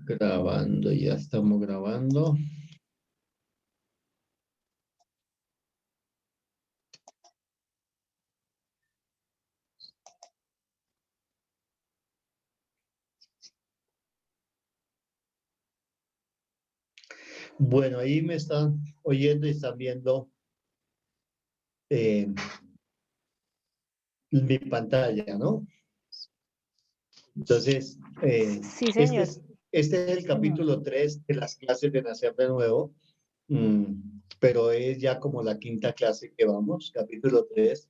Grabando, ya estamos grabando. Bueno, ahí me están oyendo y están viendo mi pantalla, ¿no? Entonces, Sí, señor. este es el capítulo 3 de las clases de Nacer de Nuevo, pero es ya como la quinta clase que vamos, capítulo 3.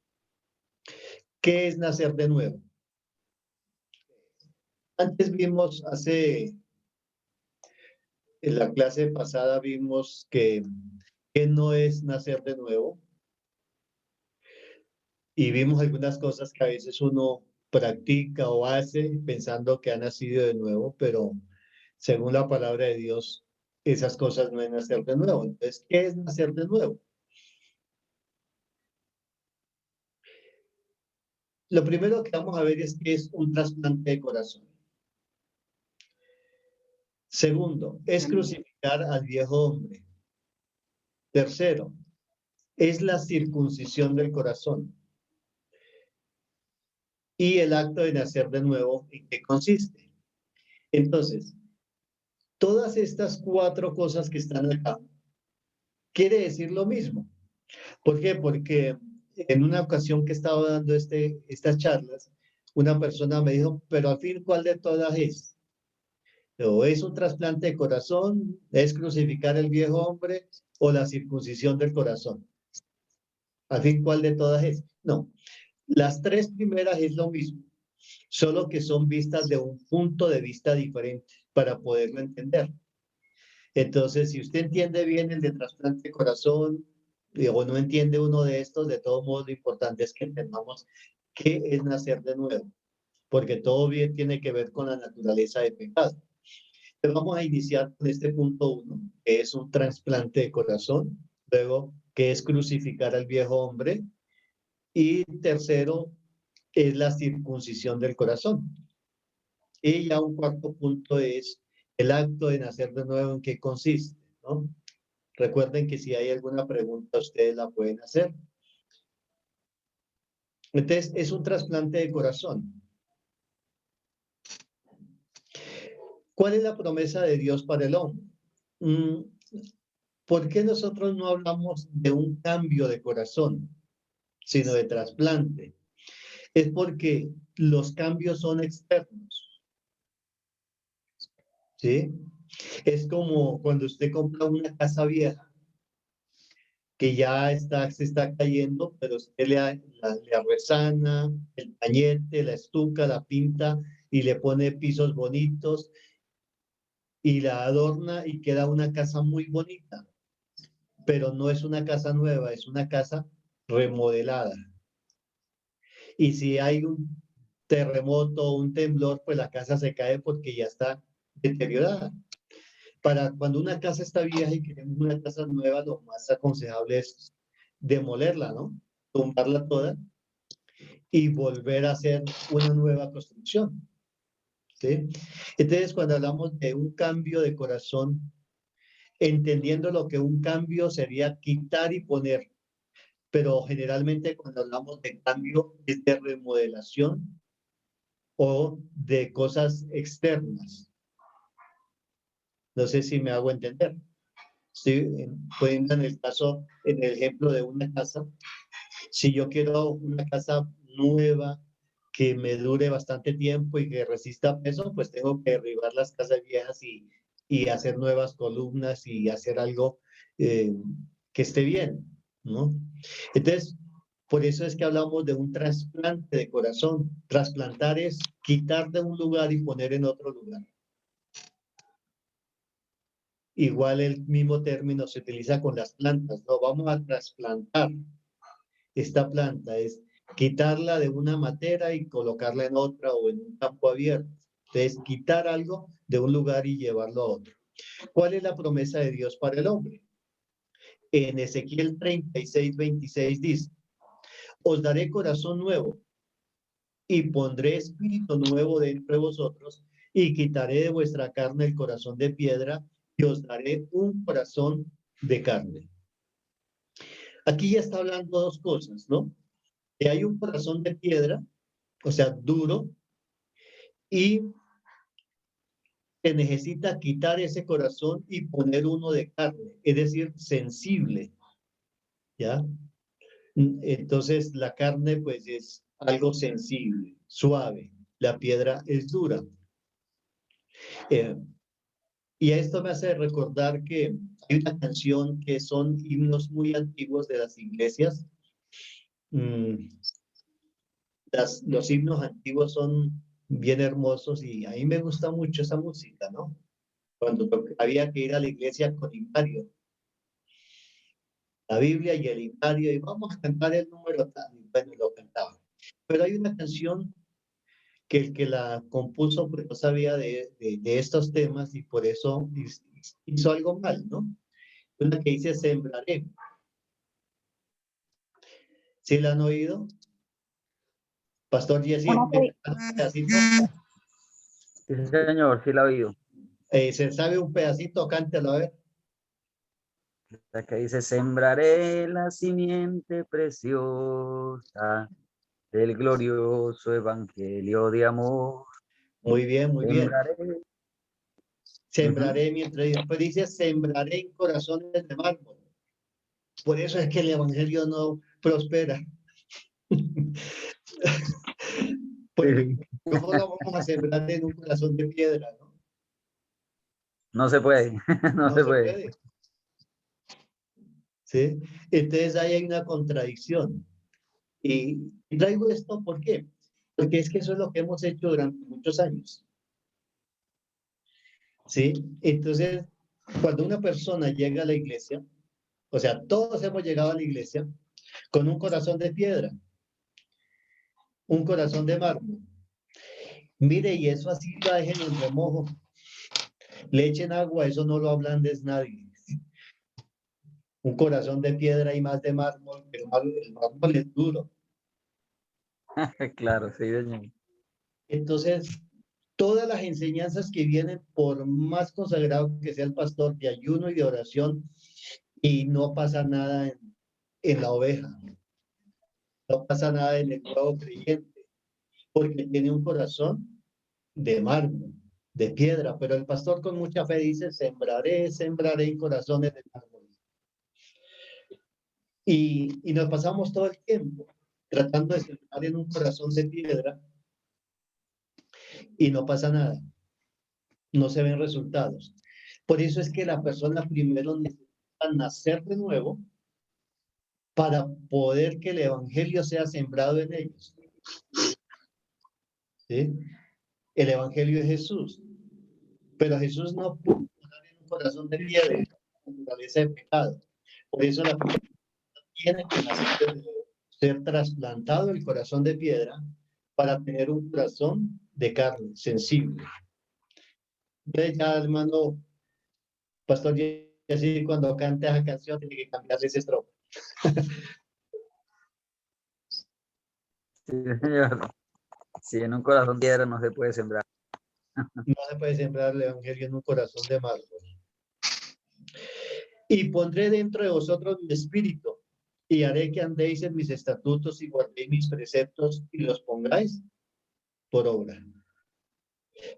¿Qué es nacer de nuevo? Antes vimos, en la clase pasada vimos que no es nacer de nuevo y vimos algunas cosas que a veces uno practica o hace pensando que ha nacido de nuevo, pero según la palabra de Dios, esas cosas no es nacer de nuevo. Entonces, ¿qué es nacer de nuevo? Lo primero que vamos a ver es qué es un trasplante de corazón. Segundo, es crucificar al viejo hombre. Tercero, es la circuncisión del corazón. Y el acto de nacer de nuevo, ¿en qué consiste? Entonces, todas estas 4 cosas que están acá, quiere decir lo mismo. ¿Por qué? Porque en una ocasión que estaba dando estas charlas, una persona me dijo, pero al fin, ¿cuál de todas es? ¿O es un trasplante de corazón? ¿Es crucificar el viejo hombre? ¿O la circuncisión del corazón? Al fin, ¿cuál de todas es? No, las 3 primeras es lo mismo, solo que son vistas de un punto de vista diferente para poderlo entender. Entonces, si usted entiende bien el de trasplante de corazón, o no entiende uno de estos, de todos modos, lo importante es que entendamos qué es nacer de nuevo, porque todo bien tiene que ver con la naturaleza de pecado. Entonces, vamos a iniciar con este punto 1, que es un trasplante de corazón, luego, que es crucificar al viejo hombre, y tercero, es la circuncisión del corazón. Y ya un cuarto punto es el acto de nacer de nuevo, ¿en qué consiste? ¿No? Recuerden que si hay alguna pregunta, ustedes la pueden hacer. Entonces, es un trasplante de corazón. ¿Cuál es la promesa de Dios para el hombre? ¿Por qué nosotros no hablamos de un cambio de corazón, sino de trasplante? Es porque los cambios son externos. ¿Sí? Es como cuando usted compra una casa vieja que ya se está cayendo, pero usted le arrezana el pañete, la estuca, la pinta y le pone pisos bonitos y la adorna y queda una casa muy bonita, pero no es una casa nueva, es una casa remodelada. Y si hay un terremoto o un temblor, pues la casa se cae porque ya está deteriorada. Para cuando una casa está vieja y queremos una casa nueva, lo más aconsejable es demolerla, ¿no? Tumbarla toda y volver a hacer una nueva construcción, ¿sí? Entonces, cuando hablamos de un cambio de corazón, entendiendo lo que un cambio sería quitar y poner, pero generalmente cuando hablamos de cambio es de remodelación o de cosas externas. No sé si me hago entender. Sí, poniendo en el caso, en el ejemplo de una casa, si yo quiero una casa nueva que me dure bastante tiempo y que resista peso, pues tengo que derribar las casas viejas y hacer nuevas columnas y hacer algo que esté bien, ¿no? Entonces, por eso es que hablamos de un trasplante de corazón. Trasplantar es quitar de un lugar y poner en otro lugar. Igual el mismo término se utiliza con las plantas, no vamos a trasplantar esta planta, es quitarla de una matera y colocarla en otra o en un campo abierto. Entonces, quitar algo de un lugar y llevarlo a otro. ¿Cuál es la promesa de Dios para el hombre? En Ezequiel 36:26 dice, os daré corazón nuevo y pondré espíritu nuevo dentro de vosotros y quitaré de vuestra carne el corazón de piedra y os daré un corazón de carne. Aquí ya está hablando dos cosas, ¿no? Que hay un corazón de piedra, o sea, duro, y que necesita quitar ese corazón y poner uno de carne, es decir, sensible, ¿ya? Entonces la carne pues es algo sensible, suave, la piedra es dura. Y esto me hace recordar que hay una canción que son himnos muy antiguos de las iglesias. Los himnos antiguos son bien hermosos y a mí me gusta mucho esa música, ¿no? Cuando había que ir a la iglesia con himnario, la Biblia y el himnario, y vamos a cantar el número tal, y bueno, lo cantaba. Pero hay una canción que el que la compuso pues, no sabía de estos temas y por eso hizo algo mal, ¿no? Una que dice sembraré. ¿Sí la han oído? Pastor Jessy, Una un que, pedacito. Sí, señor, sí la he oído. ¿Se sabe un pedacito? Cántelo a ver. La que dice, sembraré la simiente preciosa del glorioso evangelio de amor. Muy bien, muy bien. Sembraré. Sembraré mientras después dice, sembraré en corazones de mármol. Por eso es que el evangelio no prospera. Porque Sí. ¿cómo lo vamos a sembrar en un corazón de piedra? No, No se puede, no no se se puede. puede. ¿Sí? Entonces ahí hay una contradicción. Y traigo esto, ¿por qué? Porque es que eso es lo que hemos hecho durante muchos años. ¿Sí? Entonces, cuando una persona llega a la iglesia, o sea, todos hemos llegado a la iglesia con un corazón de piedra, un corazón de mármol. Mire, y eso así lo dejen en remojo. Le echen agua, eso no lo ablandes nadie. Un corazón de piedra y más de mármol, pero el mármol es duro. Claro, sí, señor. Entonces, todas las enseñanzas que vienen, por más consagrado que sea el pastor, de ayuno y de oración, y no pasa nada en la oveja, no pasa nada en el nuevo creyente, porque tiene un corazón de mármol, de piedra, pero el pastor con mucha fe dice, sembraré, sembraré en corazones de mármol. Y nos pasamos todo el tiempo tratando de sembrar en un corazón de piedra y no pasa nada, no se ven resultados. Por eso es que la persona primero necesita nacer de nuevo para poder que el evangelio sea sembrado en ellos. ¿Sí? El evangelio es Jesús, pero Jesús no pudo poner en un corazón de piedra, naturaleza de pecado. Por eso la persona tiene que nacer de nuevo, ser trasplantado el corazón de piedra para tener un corazón de carne, sensible. Entonces ya, hermano, Pastor Jesse, cuando cante esa canción tiene que cambiarle ese estrofa. Sí, señor. Si en un corazón piedra no se puede sembrar. No se puede sembrar el evangelio en un corazón de mármol. Y pondré dentro de vosotros mi espíritu, y haré que andéis en mis estatutos y guardéis mis preceptos y los pongáis por obra.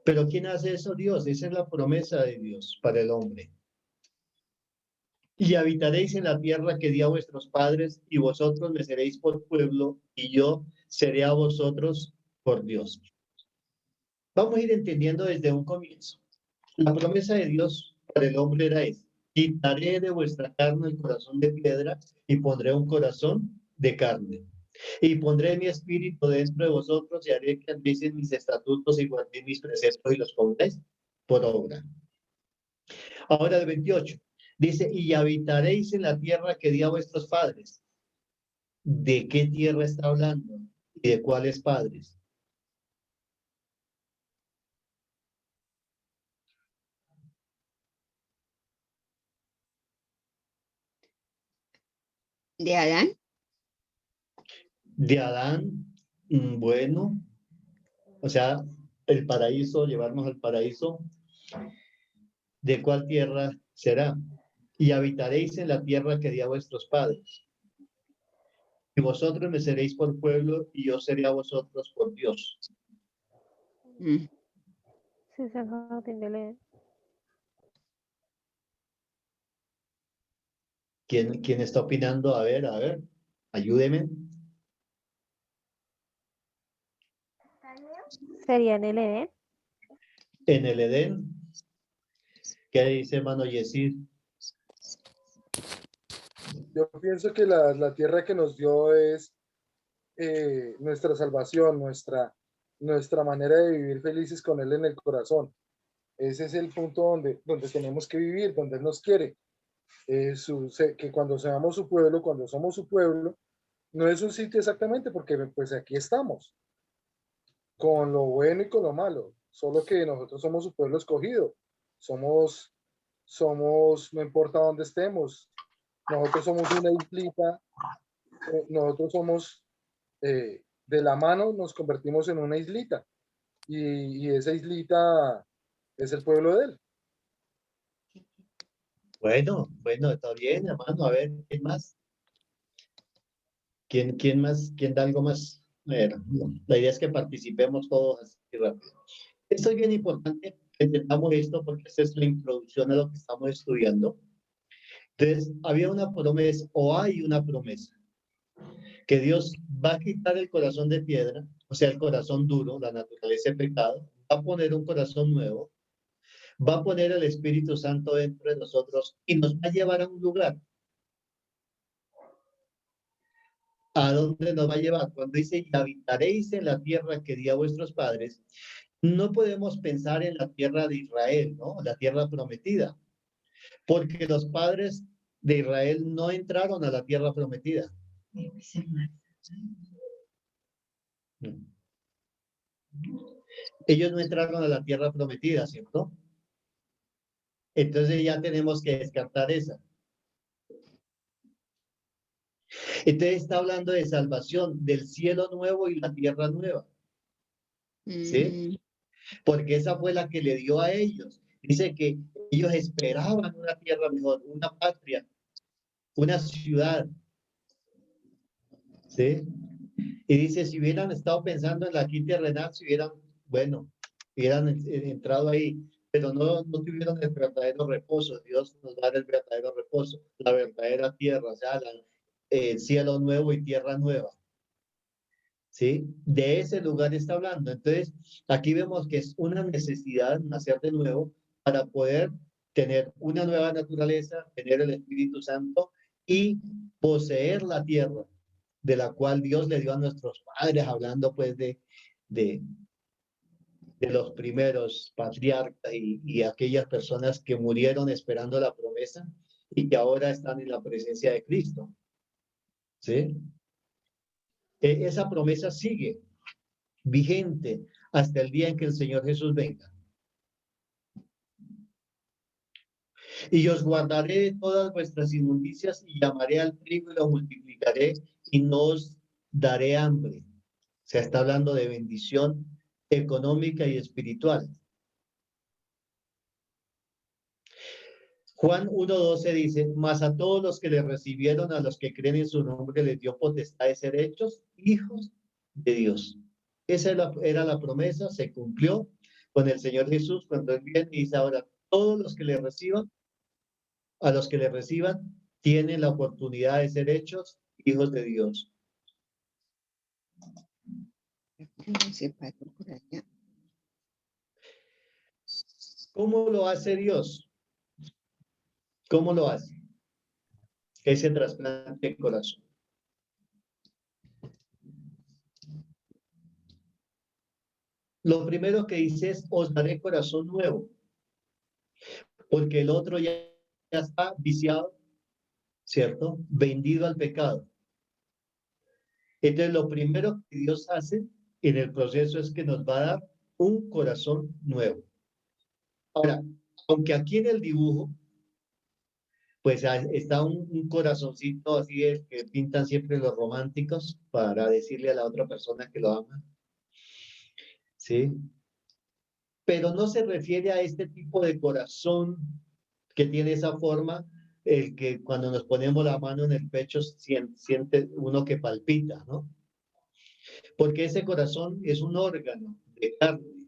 Pero ¿quién hace eso? Dios. Esa es la promesa de Dios para el hombre. Y habitaréis en la tierra que di a vuestros padres, y vosotros me seréis por pueblo, y yo seré a vosotros por Dios. Vamos a ir entendiendo desde un comienzo. La promesa de Dios para el hombre era esta: quitaré de vuestra carne el corazón de piedra y pondré un corazón de carne. Y pondré mi espíritu dentro de vosotros y haré que andéis en mis estatutos y guardéis mis preceptos y los pongáis por obra. Ahora el 28 dice, y habitaréis en la tierra que di a vuestros padres. ¿De qué tierra está hablando? ¿Y de cuáles padres? ¿De Adán? De Adán, bueno, o sea, el paraíso, llevarnos al paraíso, ¿de cuál tierra será? Y habitaréis en la tierra que di a vuestros padres. Y vosotros me seréis por pueblo, y yo seré a vosotros por Dios. Mm. Sí, es el jardín del Edén. ¿Quién está opinando? A ver, ayúdeme. ¿Sería en el Edén? En el Edén, ¿qué dice hermano Yesid? Yo pienso que la tierra que nos dio es nuestra salvación, nuestra manera de vivir felices con Él en el corazón. Ese es el punto donde tenemos que vivir, donde Él nos quiere. Que cuando seamos su pueblo, cuando somos su pueblo, no es un sitio exactamente porque pues aquí estamos, con lo bueno y con lo malo, solo que nosotros somos su pueblo escogido, somos, no importa dónde estemos, nosotros somos una islita, nosotros somos, de la mano nos convertimos en una islita y esa islita es el pueblo de Él. Bueno, está bien, hermano. A ver, ¿quién más? ¿Quién más? ¿Quién da algo más? A ver, la idea es que participemos todos así rápido. Esto es bien importante que entendamos esto porque esta es la introducción a lo que estamos estudiando. Entonces, había una promesa, o hay una promesa, que Dios va a quitar el corazón de piedra, o sea, el corazón duro, la naturaleza de pecado, va a poner un corazón nuevo, va a poner el Espíritu Santo dentro de nosotros y nos va a llevar a un lugar. ¿A dónde nos va a llevar? Cuando dice, y habitaréis en la tierra que di a vuestros padres, no podemos pensar en la tierra de Israel, ¿no? La tierra prometida, porque los padres de Israel no entraron a la tierra prometida. Ellos no entraron a la tierra prometida, ¿cierto? Entonces ya tenemos que descartar esa. Entonces está hablando de salvación, del cielo nuevo y la tierra nueva. ¿Sí? Porque esa fue la que le dio a ellos. Dice que ellos esperaban una tierra mejor, una patria, una ciudad. ¿Sí? Y dice, si hubieran estado pensando en la aquí terrenal, si hubieran, bueno, hubieran entrado ahí, pero no tuvieron el verdadero reposo. Dios nos da el verdadero reposo, la verdadera tierra, o sea, el cielo nuevo y tierra nueva. ¿Sí? De ese lugar está hablando. Entonces, aquí vemos que es una necesidad nacer de nuevo para poder tener una nueva naturaleza, tener el Espíritu Santo y poseer la tierra de la cual Dios le dio a nuestros padres, hablando pues de los primeros patriarcas y aquellas personas que murieron esperando la promesa y que ahora están en la presencia de Cristo. ¿Sí? Esa promesa sigue vigente hasta el día en que el Señor Jesús venga. Y os guardaré de todas vuestras inmundicias y llamaré al trigo y lo multiplicaré y no os daré hambre. Se está hablando de bendición económica y espiritual. Juan 1:12 dice, mas a todos los que le recibieron, a los que creen en su nombre, les dio potestad de ser hechos hijos de Dios. Esa era la promesa, se cumplió con el Señor Jesús cuando Él viene y dice ahora, todos los que le reciban, a los que le reciban, tienen la oportunidad de ser hechos hijos de Dios. ¿Cómo lo hace Dios? ¿Cómo lo hace? Ese trasplante de corazón. Lo primero que dice es, os daré corazón nuevo, porque el otro ya está viciado, ¿cierto? Vendido al pecado. Entonces, lo primero que Dios hace en el proceso es que nos va a dar un corazón nuevo. Ahora, aunque aquí en el dibujo pues está un corazoncito así que pintan siempre los románticos para decirle a la otra persona que lo ama. ¿Sí? Pero no se refiere a este tipo de corazón que tiene esa forma, el que cuando nos ponemos la mano en el pecho siente uno que palpita, ¿no? Porque ese corazón es un órgano de carne.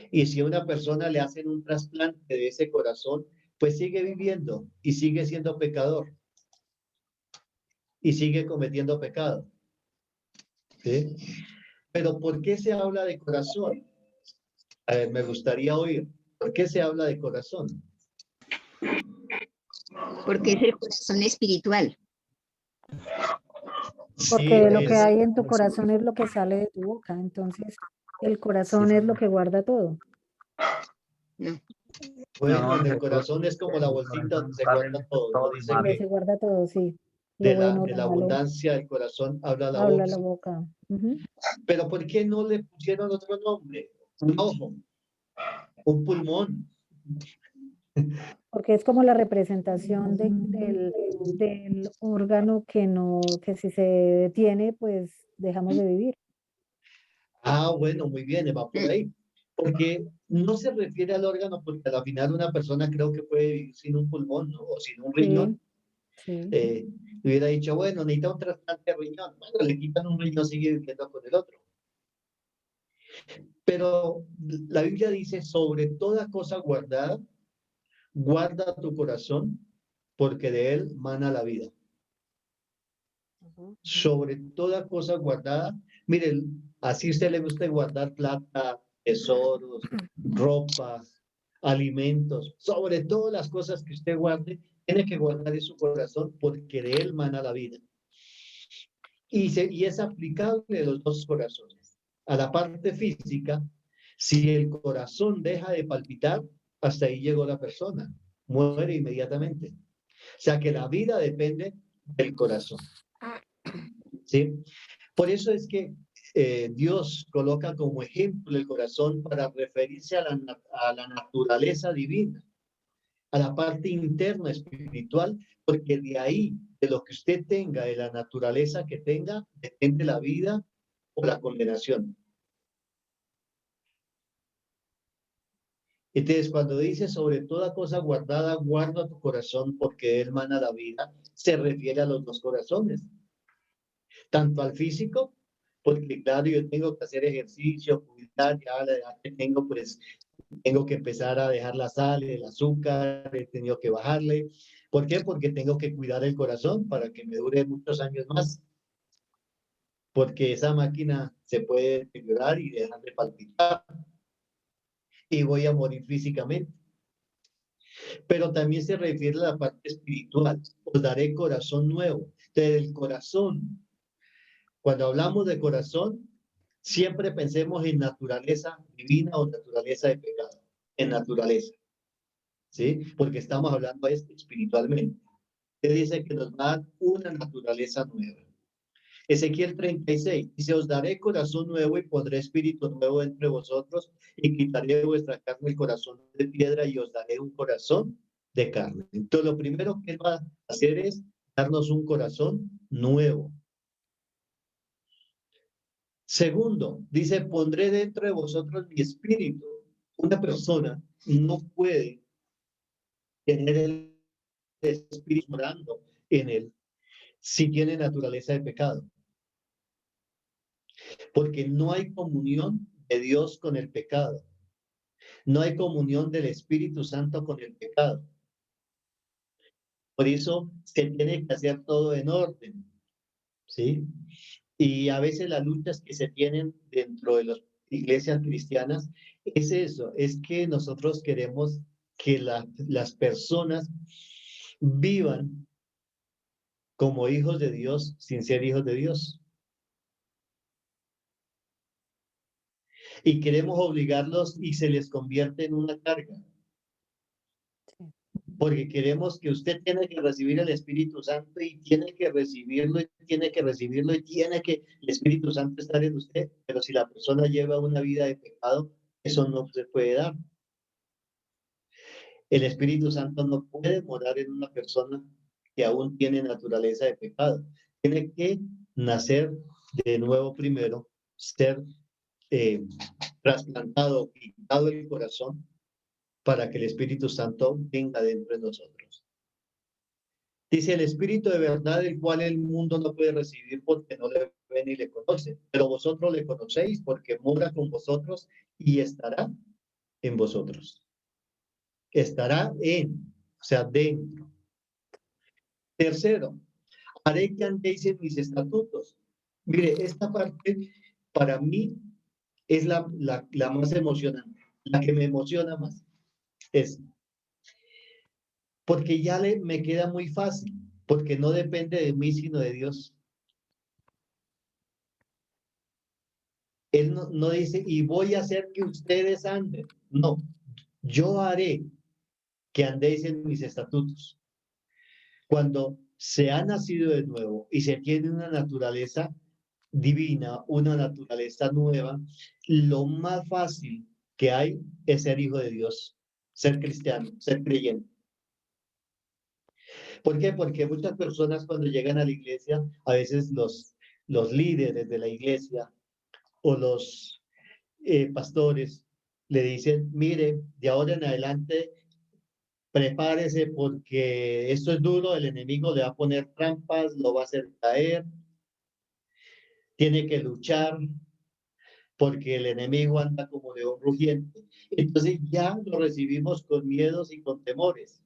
Y si a una persona le hacen un trasplante de ese corazón, pues sigue viviendo y sigue siendo pecador y sigue cometiendo pecado. ¿Sí? Pero ¿por qué se habla de corazón? A ver, me gustaría oír. ¿Por qué se habla de corazón? Porque es el corazón espiritual. Porque Sí, lo que hay en tu corazón es lo que sale de tu boca. Entonces, el corazón es lo que guarda todo. No. bueno, No, en el Jesús corazón es dice como que la el bolsita donde corazón se sale guarda todo, ¿no? todo el Dice mal. Donde que se guarda todo, sí. Lo bueno, de lo la malo, abundancia del corazón habla la habla boca. la boca. Ujú. Pero ¿por qué no le pusieron otro nombre? Un ojo, un pulmón. Porque es como la representación del órgano que no, que si se detiene, pues dejamos de vivir. Ah, bueno, muy bien, va por ahí. Porque no se refiere al órgano, porque al final una persona creo que puede vivir sin un pulmón, ¿no? O sin un Sí, riñón. sí. Hubiera dicho, bueno, necesita un trasplante de riñón. Bueno, le quitan un riñón, sigue viviendo con el otro. Pero la Biblia dice, sobre toda cosa guardada, guarda tu corazón, porque de él mana la vida. Sobre toda cosa guardada, miren, así a usted le gusta guardar plata, tesoros, ropa, alimentos, sobre todas las cosas que usted guarde, tiene que guardar en su corazón, porque de él mana la vida. Y es aplicable a los dos corazones. A la parte física, si el corazón deja de palpitar, hasta ahí llegó la persona, muere inmediatamente. O sea que la vida depende del corazón. ¿Sí? Por eso es que Dios coloca como ejemplo el corazón para referirse a la naturaleza divina, a la parte interna espiritual, porque de ahí, de lo que usted tenga, de la naturaleza que tenga, depende la vida o la condenación. Entonces, cuando dice sobre toda cosa guardada, guarda tu corazón porque él mana la vida, se refiere a los dos corazones, tanto al físico, porque claro, yo tengo que hacer ejercicio, cuidar, ya a la edad que tengo, pues tengo que empezar a dejar la sal, el azúcar, he tenido que bajarle. ¿Por qué? Porque tengo que cuidar el corazón para que me dure muchos años más, porque esa máquina se puede deteriorar y dejar de palpitar y voy a morir físicamente. Pero también se refiere a la parte espiritual. Os daré corazón nuevo. Del corazón, cuando hablamos de corazón, siempre pensemos en naturaleza divina o naturaleza de pecado, en naturaleza, ¿sí? Porque estamos hablando espiritualmente. Él dice que nos va a dar una naturaleza nueva. Ezequiel 36 dice, os daré corazón nuevo y pondré espíritu nuevo entre vosotros y quitaré de vuestra carne el corazón de piedra y os daré un corazón de carne. Entonces, lo primero que él va a hacer es darnos un corazón nuevo. Segundo, dice, pondré dentro de vosotros mi espíritu. Una persona no puede tener el espíritu morando en él si tiene naturaleza de pecado. Porque no hay comunión de Dios con el pecado. No hay comunión del Espíritu Santo con el pecado. Por eso se tiene que hacer todo en orden, ¿sí? Y a veces las luchas que se tienen dentro de las iglesias cristianas es eso, es que nosotros queremos que las personas vivan como hijos de Dios sin ser hijos de Dios. Y queremos obligarlos y se les convierte en una carga. Porque queremos que usted tiene que recibir el Espíritu Santo y tiene que recibirlo y tiene que recibirlo y tiene que el Espíritu Santo estar en usted. Pero si la persona lleva una vida de pecado, eso no se puede dar. El Espíritu Santo no puede morar en una persona que aún tiene naturaleza de pecado. Tiene que nacer de nuevo primero, ser trasplantado, quitado el corazón, para que el Espíritu Santo venga dentro de nosotros. Dice el Espíritu de verdad, el cual el mundo no puede recibir porque no le ve ni le conoce, pero vosotros le conocéis porque mora con vosotros y estará en vosotros. Estará o sea, dentro. Tercero, haré que andéis en mis estatutos. Mire, esta parte para mí es la más emocionante, la que me emociona más. Es porque ya me queda muy fácil, porque no depende de mí, sino de Dios. Él no dice, y voy a hacer que ustedes anden. No, yo haré que andéis en mis estatutos. Cuando se ha nacido de nuevo y se tiene una naturaleza divina, una naturaleza nueva, lo más fácil que hay es ser hijo de Dios, ser cristiano, ser creyente. ¿Por qué? Porque muchas personas cuando llegan a la iglesia, a veces los líderes de la iglesia o los pastores le dicen, mire, de ahora en adelante prepárese porque esto es duro, el enemigo le va a poner trampas, lo va a hacer caer, tiene que luchar porque el enemigo anda como león rugiente. Entonces ya lo recibimos con miedos y con temores.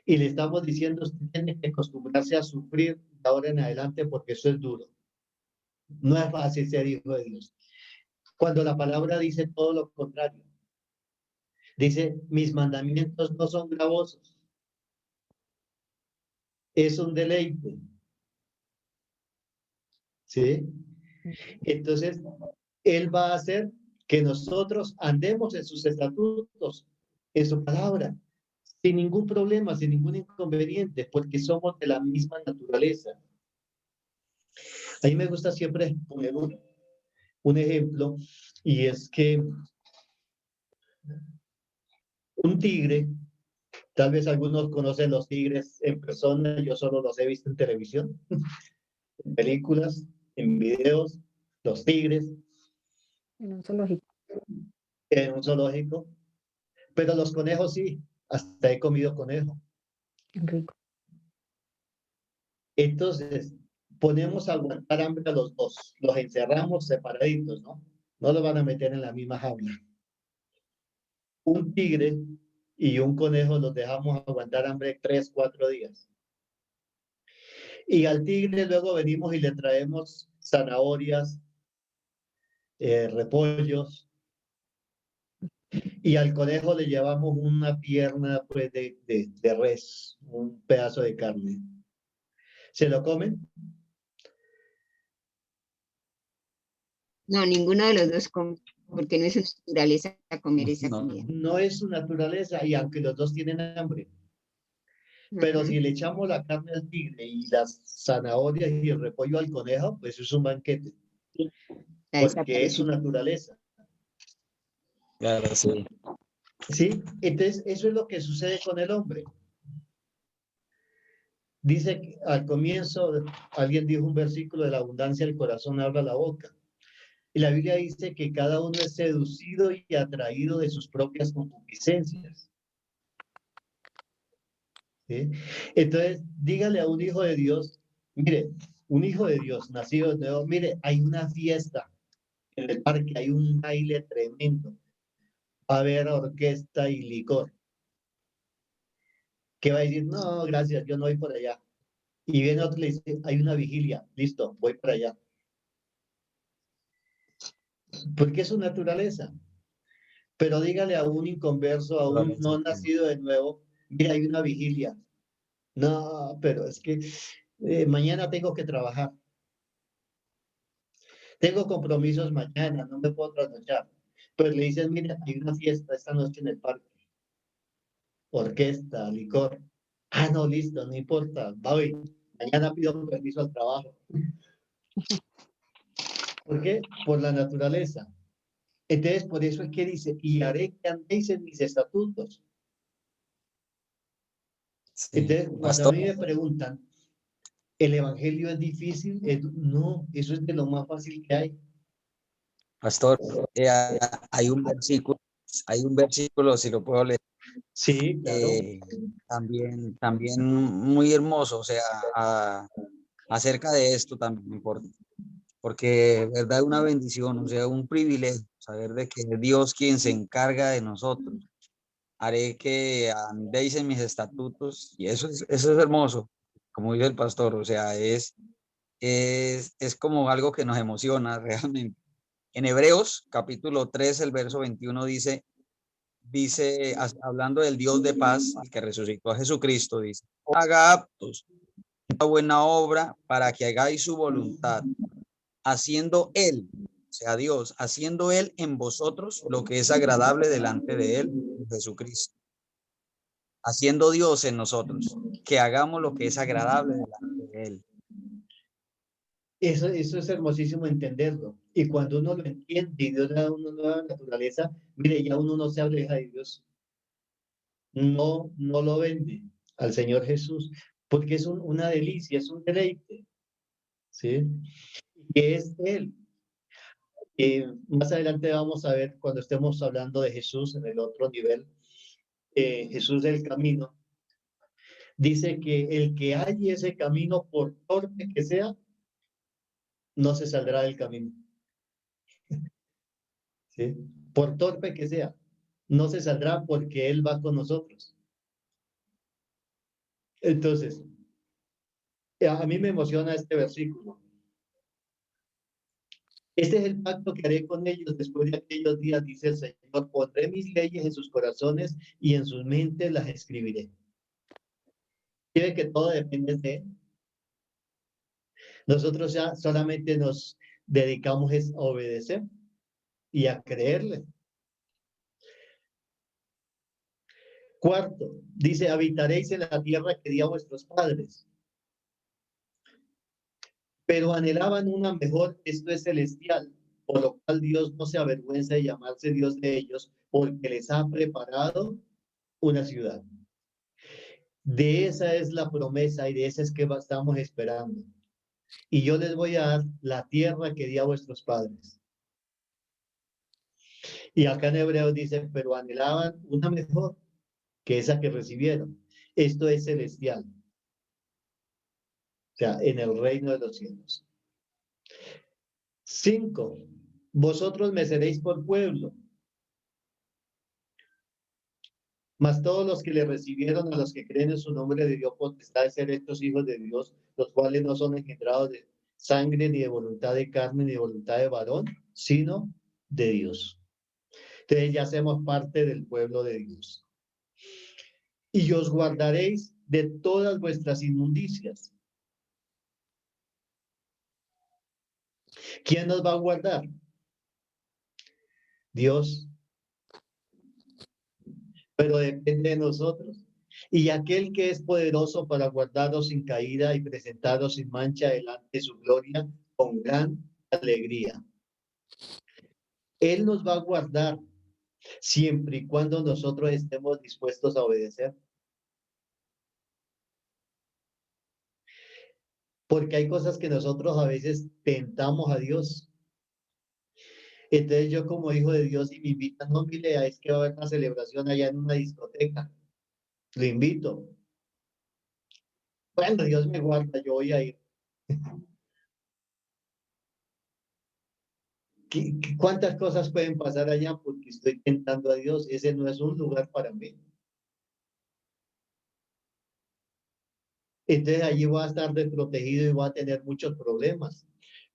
Y le estamos diciendo, usted tiene que acostumbrarse a sufrir de ahora en adelante porque eso es duro. No es fácil ser hijo de Dios. Cuando la palabra dice todo lo contrario. Dice, mis mandamientos no son gravosos. Es un deleite. ¿Sí? Entonces, Él va a hacer que nosotros andemos en sus estatutos, en su palabra, sin ningún problema, sin ningún inconveniente, porque somos de la misma naturaleza. A mí me gusta siempre poner un ejemplo, y es que un tigre, tal vez algunos conocen los tigres en persona, yo solo los he visto en televisión, en películas, en videos, los tigres. En un zoológico. En un zoológico, pero los conejos sí, hasta he comido conejo. Rico. Entonces, ponemos a aguantar hambre a los dos, los encerramos separaditos, ¿no? No los van a meter en la misma jaula. Un tigre y un conejo los dejamos aguantar hambre 3, 4 días. Y al tigre luego venimos y le traemos zanahorias, repollos, y al conejo le llevamos una pierna pues, de res, un pedazo de carne. ¿Se lo comen? No, ninguno de los dos come, porque no es su naturaleza comer esa No. comida. No es su naturaleza, y aunque los dos tienen hambre. Pero si le echamos la carne al tigre y las zanahorias y el repollo al conejo, pues es un banquete. Porque es su naturaleza. Claro, sí. ¿Sí? Entonces, eso es lo que sucede con el hombre. Dice que al comienzo, alguien dijo un versículo de la abundancia del corazón habla la boca. Y la Biblia dice que cada uno es seducido y atraído de sus propias concupiscencias. ¿Sí? Entonces, dígale a un hijo de Dios, mire, un hijo de Dios nacido de nuevo, mire, hay una fiesta en el parque, hay un baile tremendo, va a haber orquesta y licor. ¿Qué va a decir? No, gracias, yo no voy por allá. Y viene otro y le dice, hay una vigilia, listo, voy para allá. Porque es su naturaleza. Pero dígale a un inconverso, a un no nacido de nuevo, mira, hay una vigilia. No, pero es que mañana tengo que trabajar. Tengo compromisos mañana, no me puedo trasnochar. Pero le dicen, mira, hay una fiesta esta noche en el parque. Orquesta, licor. Ah, no, listo, no importa, voy. Mañana pido permiso al trabajo. ¿Por qué? Por la naturaleza. Entonces, por eso es que dice, y haré que andéis en mis estatutos. Sí, Entonces, cuando a pastor, mí me preguntan, ¿el evangelio es difícil? No, eso es de lo más fácil que hay. pastor, eh, hay hay un versículo, si lo puedo leer, Sí, claro. también muy hermoso, o sea, acerca de esto también, porque, verdad, una bendición, o sea, un privilegio saber de que es Dios quien se encarga de nosotros. Haré que andéis en mis estatutos, y eso es hermoso, como dice el pastor, o sea, es como algo que nos emociona realmente. En Hebreos capítulo 3, el verso 21 hablando del Dios de paz, el que resucitó a Jesucristo, dice, haga aptos una buena obra para que hagáis su voluntad, haciendo Él, o sea, Dios, haciendo Él en vosotros lo que es agradable delante de Él, Jesucristo. Haciendo Dios en nosotros, que hagamos lo que es agradable delante de Él. Eso es hermosísimo entenderlo. Y cuando uno lo entiende y Dios le da a uno nueva naturaleza, mire, ya uno no se aleja de Dios. No, no lo vende al Señor Jesús, porque es una delicia, es un deleite, ¿sí? Que es Él. Más adelante vamos a ver cuando estemos hablando de Jesús en el otro nivel, Jesús del camino. Dice que el que halle ese camino, por torpe que sea, no se saldrá del camino. ¿Sí? Por torpe que sea, no se saldrá porque Él va con nosotros. Entonces, a mí me emociona este versículo. Este es el pacto que haré con ellos después de aquellos días, dice el Señor. Pondré mis leyes en sus corazones y en sus mentes las escribiré. Quiere que todo depende de Él. Nosotros ya solamente nos dedicamos a obedecer y a creerle. Cuarto, dice, habitaréis en la tierra que di a vuestros padres. Pero anhelaban una mejor, esto es celestial, por lo cual Dios no se avergüenza de llamarse Dios de ellos, porque les ha preparado una ciudad. De esa es la promesa y de esa es que estamos esperando. Y yo les voy a dar la tierra que di a vuestros padres. Y acá en Hebreos dice, pero anhelaban una mejor que esa que recibieron. Esto es celestial. O sea, en el reino de los cielos. 5. Vosotros me seréis por pueblo. Mas todos los que le recibieron, a los que creen en su nombre, le dio potestad de ser estos hijos de Dios, los cuales no son engendrados de sangre, ni de voluntad de carne, ni de voluntad de varón, sino de Dios. Entonces ya hacemos parte del pueblo de Dios. Y os guardaréis de todas vuestras inmundicias. ¿Quién nos va a guardar? Dios. Pero depende de nosotros. Y aquel que es poderoso para guardaros sin caída y presentaros sin mancha delante de su gloria con gran alegría. Él nos va a guardar siempre y cuando nosotros estemos dispuestos a obedecer. Porque hay cosas que nosotros a veces tentamos a Dios. Entonces yo como hijo de Dios y me invitan, no, mire, es que va a haber una celebración allá en una discoteca. Lo invito. Bueno, Dios me guarda, yo voy a ir. ¿Cuántas cosas pueden pasar allá porque estoy tentando a Dios? Ese no es un lugar para mí. Entonces allí voy a estar desprotegido y voy a tener muchos problemas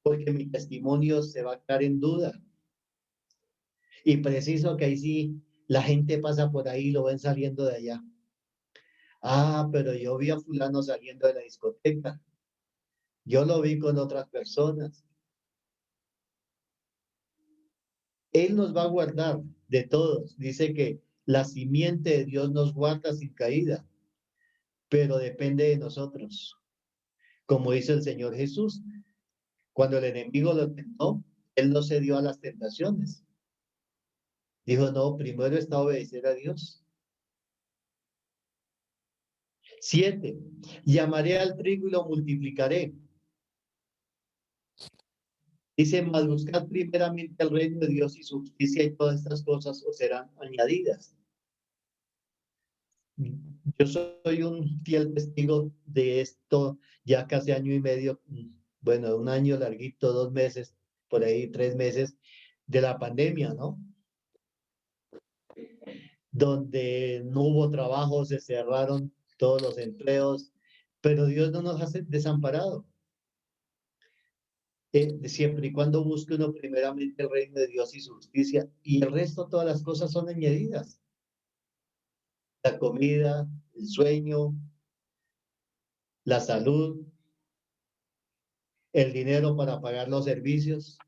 porque mi testimonio se va a quedar en duda. Y preciso que ahí sí la gente pasa por ahí y lo ven saliendo de allá. Ah, pero yo vi a fulano saliendo de la discoteca. Yo lo vi con otras personas. Él nos va a guardar de todos. Dice que la simiente de Dios nos guarda sin caída, pero depende de nosotros. Como dice el Señor Jesús, cuando el enemigo lo tentó, él no se dio a las tentaciones. Dijo, no, primero está obedecer a Dios. 7. Llamaré al trigo y lo multiplicaré. Dice, mas buscad primeramente el reino de Dios y su justicia y todas estas cosas os serán añadidas. Yo soy un fiel testigo de esto ya casi año y medio, bueno, un año larguito, 2 meses, por ahí 3 meses de la pandemia, ¿no? Donde no hubo trabajo, se cerraron todos los empleos, pero Dios no nos ha desamparado. Siempre y cuando busque uno primeramente el reino de Dios y su justicia, y el resto, todas las cosas son añadidas. La comida, el sueño, la salud, el dinero para pagar los servicios,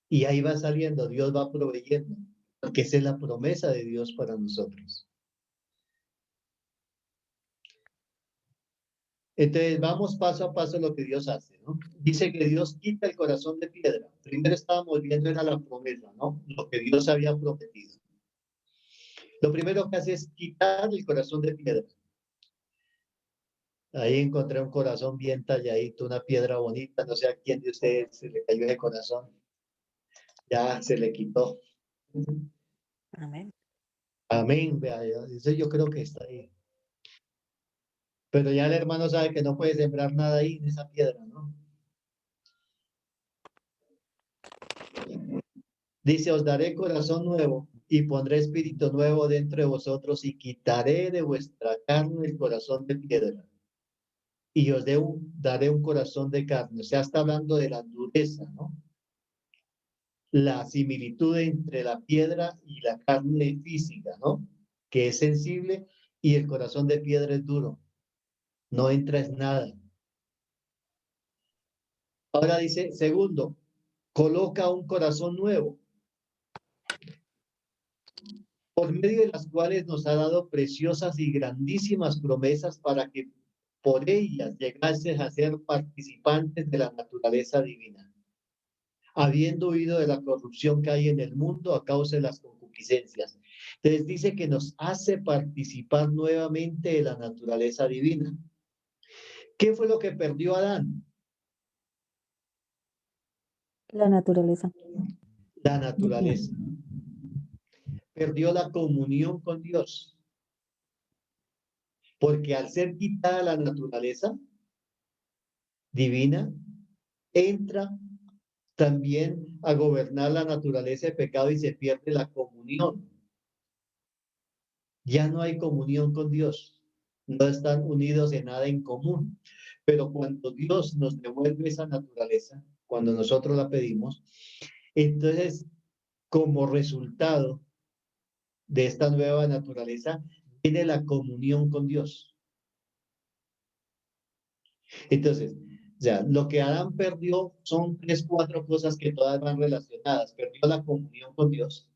y ahí va saliendo, Dios va proveyendo, porque esa es la promesa de Dios para nosotros. Entonces, vamos paso a paso lo que Dios hace, ¿no? Dice que Dios quita el corazón de piedra. Primero estábamos viendo era la promesa, ¿no? Lo que Dios había prometido. Lo primero que hace es quitar el corazón de piedra. Ahí encontré un corazón bien talladito, una piedra bonita. No sé a quién de ustedes se le cayó ese corazón. Ya se le quitó. Amén. Amén. Vea, eso yo creo que está ahí. Pero ya el hermano sabe que no puede sembrar nada ahí en esa piedra, ¿no? Dice, os daré corazón nuevo y pondré espíritu nuevo dentro de vosotros y quitaré de vuestra carne el corazón de piedra y os daré un corazón de carne. O sea, está hablando de la dureza, ¿no? La similitud entre la piedra y la carne física, ¿no? Que es sensible y el corazón de piedra es duro. No entra en nada. Ahora dice, segundo, coloca un corazón nuevo, por medio de las cuales nos ha dado preciosas y grandísimas promesas para que por ellas llegases a ser participantes de la naturaleza divina, habiendo huido de la corrupción que hay en el mundo a causa de las concupiscencias. Entonces dice que nos hace participar nuevamente de la naturaleza divina. ¿Qué fue lo que perdió Adán? La naturaleza. La naturaleza. Perdió la comunión con Dios. Porque al ser quitada la naturaleza divina, entra también a gobernar la naturaleza de pecado y se pierde la comunión. Ya no hay comunión con Dios. No están unidos en nada en común. Pero cuando Dios nos devuelve esa naturaleza, cuando nosotros la pedimos, entonces, como resultado de esta nueva naturaleza, viene la comunión con Dios. Entonces, ya, lo que Adán perdió son 3, 4 cosas que todas van relacionadas. Perdió la comunión con Dios,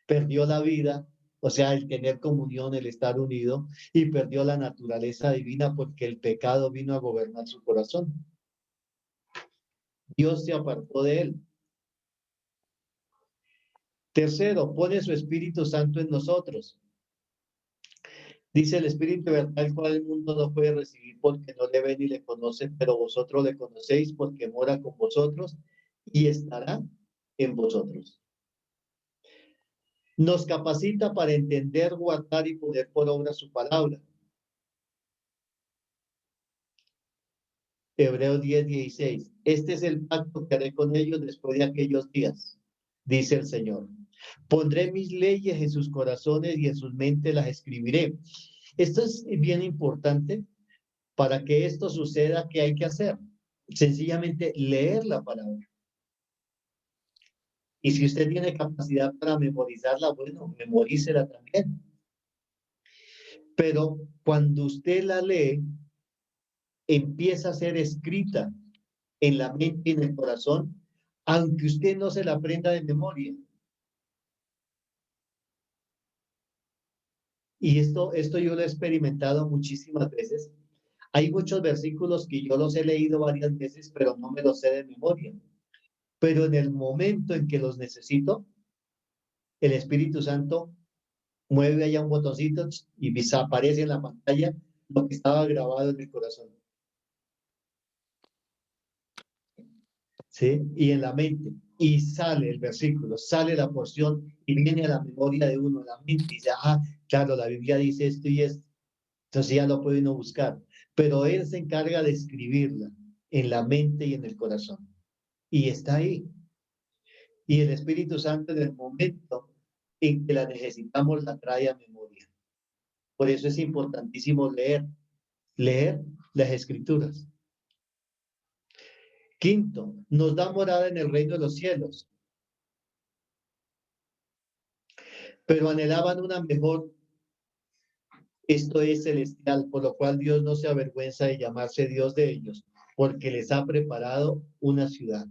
perdió la vida, o sea, el tener comunión, el estar unido, y perdió la naturaleza divina porque el pecado vino a gobernar su corazón. Dios se apartó de él. Tercero, pone su Espíritu Santo en nosotros. Dice el Espíritu de verdad, el cual el mundo no puede recibir porque no le ve ni le conoce, pero vosotros le conocéis porque mora con vosotros y estará en vosotros. Nos capacita para entender, guardar y poner por obra su palabra. Hebreos 10:16. Este es el pacto que haré con ellos después de aquellos días, dice el Señor. Pondré mis leyes en sus corazones y en sus mentes las escribiré. Esto es bien importante. Para que esto suceda, ¿qué hay que hacer? Sencillamente leer la palabra. Y si usted tiene capacidad para memorizarla, bueno, memorícela también. Pero cuando usted la lee, empieza a ser escrita en la mente y en el corazón, aunque usted no se la aprenda de memoria. Y esto yo lo he experimentado muchísimas veces. Hay muchos versículos que yo los he leído varias veces, pero no me los sé de memoria. Pero en el momento en que los necesito, el Espíritu Santo mueve allá un botoncito y desaparece en la pantalla lo que estaba grabado en el corazón. ¿Sí? Y en la mente. Y sale el versículo, sale la porción y viene a la memoria de uno, la mente, y dice, ah, claro, la Biblia dice esto y esto. Entonces ya lo puede uno buscar. Pero él se encarga de escribirla en la mente y en el corazón. Y está ahí. Y el Espíritu Santo en el momento en que la necesitamos la trae a memoria. Por eso es importantísimo leer las Escrituras. Quinto, nos da morada en el reino de los cielos. Pero anhelaban una mejor, esto es celestial, por lo cual Dios no se avergüenza de llamarse Dios de ellos, porque les ha preparado una ciudad.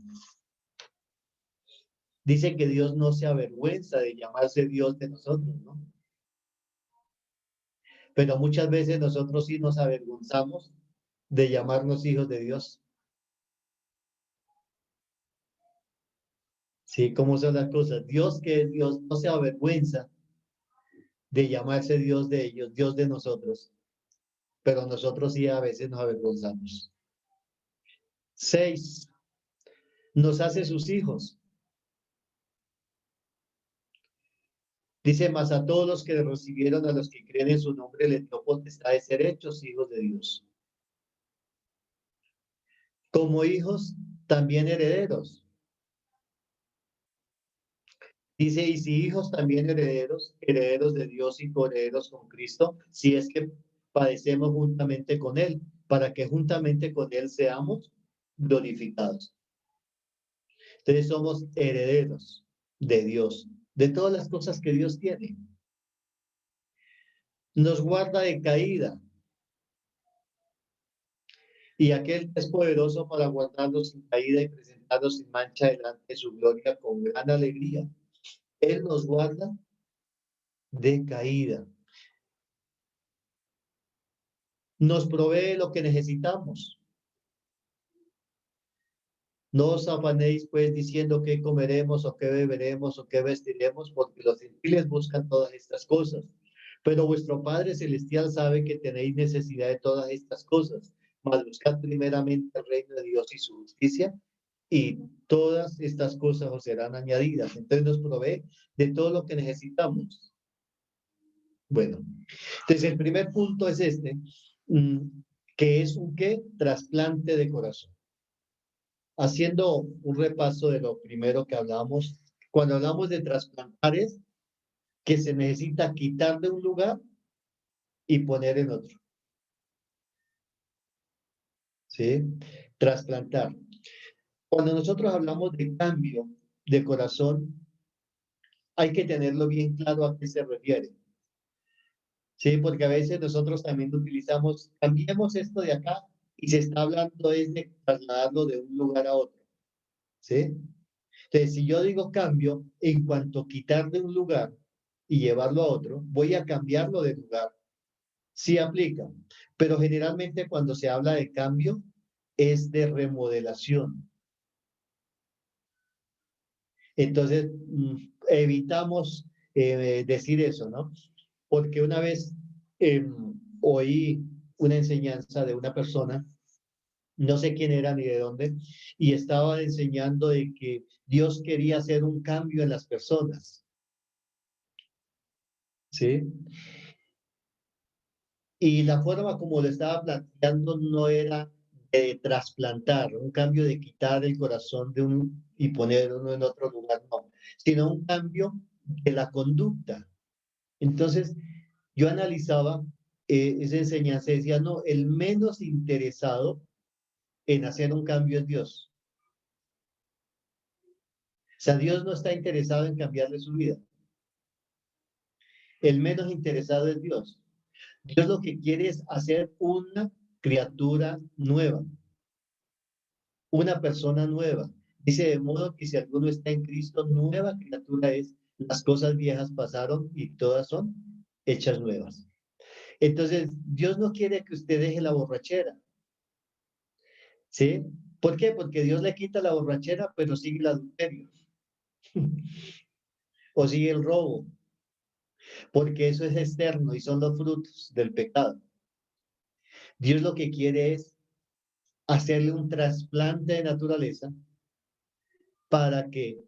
Dice que Dios no se avergüenza de llamarse Dios de nosotros, ¿no? Pero muchas veces nosotros sí nos avergonzamos de llamarnos hijos de Dios. Sí, ¿cómo son las cosas? Dios, que es Dios, no se avergüenza de llamarse Dios de ellos, Dios de nosotros. Pero nosotros sí a veces nos avergonzamos. 6. Nos hace sus hijos. Dice, más a todos los que recibieron, a los que creen en su nombre, les dio potestad de ser hechos hijos de Dios. Como hijos, también herederos. Dice, y si hijos, también herederos, herederos de Dios y coherederos con Cristo, si es que padecemos juntamente con Él, para que juntamente con Él seamos glorificados. Entonces somos herederos de Dios, de todas las cosas que Dios tiene. Nos guarda de caída. Y aquel que es poderoso para guardarnos sin caída y presentarnos sin mancha delante de su gloria con gran alegría. Él nos guarda de caída. Nos provee lo que necesitamos. No os afanéis pues diciendo qué comeremos o qué beberemos o qué vestiremos, porque los gentiles buscan todas estas cosas. Pero vuestro Padre Celestial sabe que tenéis necesidad de todas estas cosas. Mas buscad primeramente el reino de Dios y su justicia, y todas estas cosas os serán añadidas. Entonces nos provee de todo lo que necesitamos. Bueno, entonces el primer punto es este, que es un ¿qué? Trasplante de corazón. Haciendo un repaso de lo primero que hablamos, cuando hablamos de trasplantar es que se necesita quitar de un lugar y poner en otro. ¿Sí? Trasplantar. Cuando nosotros hablamos de cambio de corazón, hay que tenerlo bien claro a qué se refiere. Sí, porque a veces nosotros también utilizamos, cambiemos esto de acá y se está hablando es de trasladarlo de un lugar a otro. ¿Sí? Entonces, si yo digo cambio, en cuanto a quitar de un lugar y llevarlo a otro, voy a cambiarlo de lugar. Sí aplica, pero generalmente cuando se habla de cambio es de remodelación. Entonces, evitamos decir eso, ¿no? Porque una vez oí una enseñanza de una persona, no sé quién era ni de dónde, y estaba enseñando de que Dios quería hacer un cambio en las personas. ¿Sí? Y la forma como lo estaba planteando no era de trasplantar, un cambio de quitar el corazón de uno y poner uno en otro lugar, no, sino un cambio de la conducta. Entonces, yo analizaba esa enseñanza y decía, no, el menos interesado en hacer un cambio es Dios. O sea, Dios no está interesado en cambiarle su vida. El menos interesado es Dios. Dios lo que quiere es hacer una criatura nueva, una persona nueva. Dice, de modo que si alguno está en Cristo, nueva criatura es, las cosas viejas pasaron y todas son hechas nuevas. Entonces, Dios no quiere que usted deje la borrachera. ¿Sí? ¿Por qué? Porque Dios le quita la borrachera, pero sigue el adulterio. O sigue el robo. Porque eso es externo y son los frutos del pecado. Dios lo que quiere es hacerle un trasplante de naturaleza para que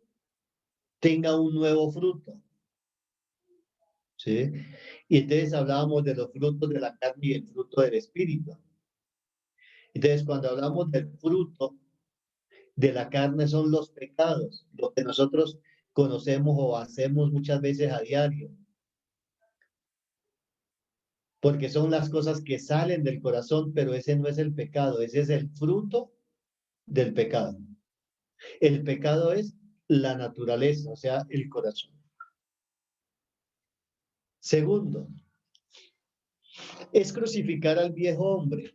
tenga un nuevo fruto. ¿Sí? Y entonces hablábamos de los frutos de la carne y el fruto del espíritu. Entonces, cuando hablamos del fruto de la carne son los pecados, lo que nosotros conocemos o hacemos muchas veces a diario. Porque son las cosas que salen del corazón, pero ese no es el pecado, ese es el fruto del pecado. El pecado es la naturaleza, o sea, el corazón. Segundo, es crucificar al viejo hombre.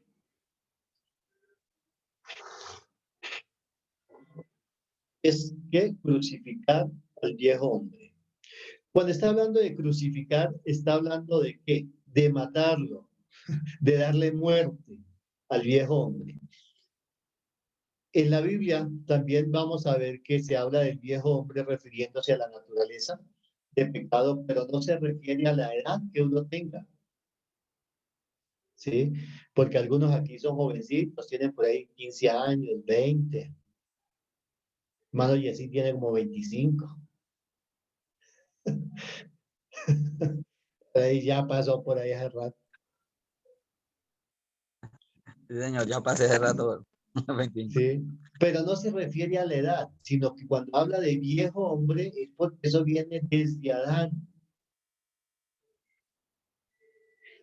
Es que crucificar al viejo hombre. Cuando está hablando de crucificar, está hablando de qué? De matarlo, de darle muerte al viejo hombre. En la Biblia también vamos a ver que se habla del viejo hombre refiriéndose a la naturaleza de pecado, pero no se refiere a la edad que uno tenga. ¿Sí? Porque algunos aquí son jovencitos, tienen por ahí 15 años, 20. Mano y así tiene como 25. Ahí ya pasó por ahí hace rato. Sí, señor, ya pasé de rato. 25. ¿Sí? Pero no se refiere a la edad, sino que cuando habla de viejo hombre es porque eso viene desde Adán.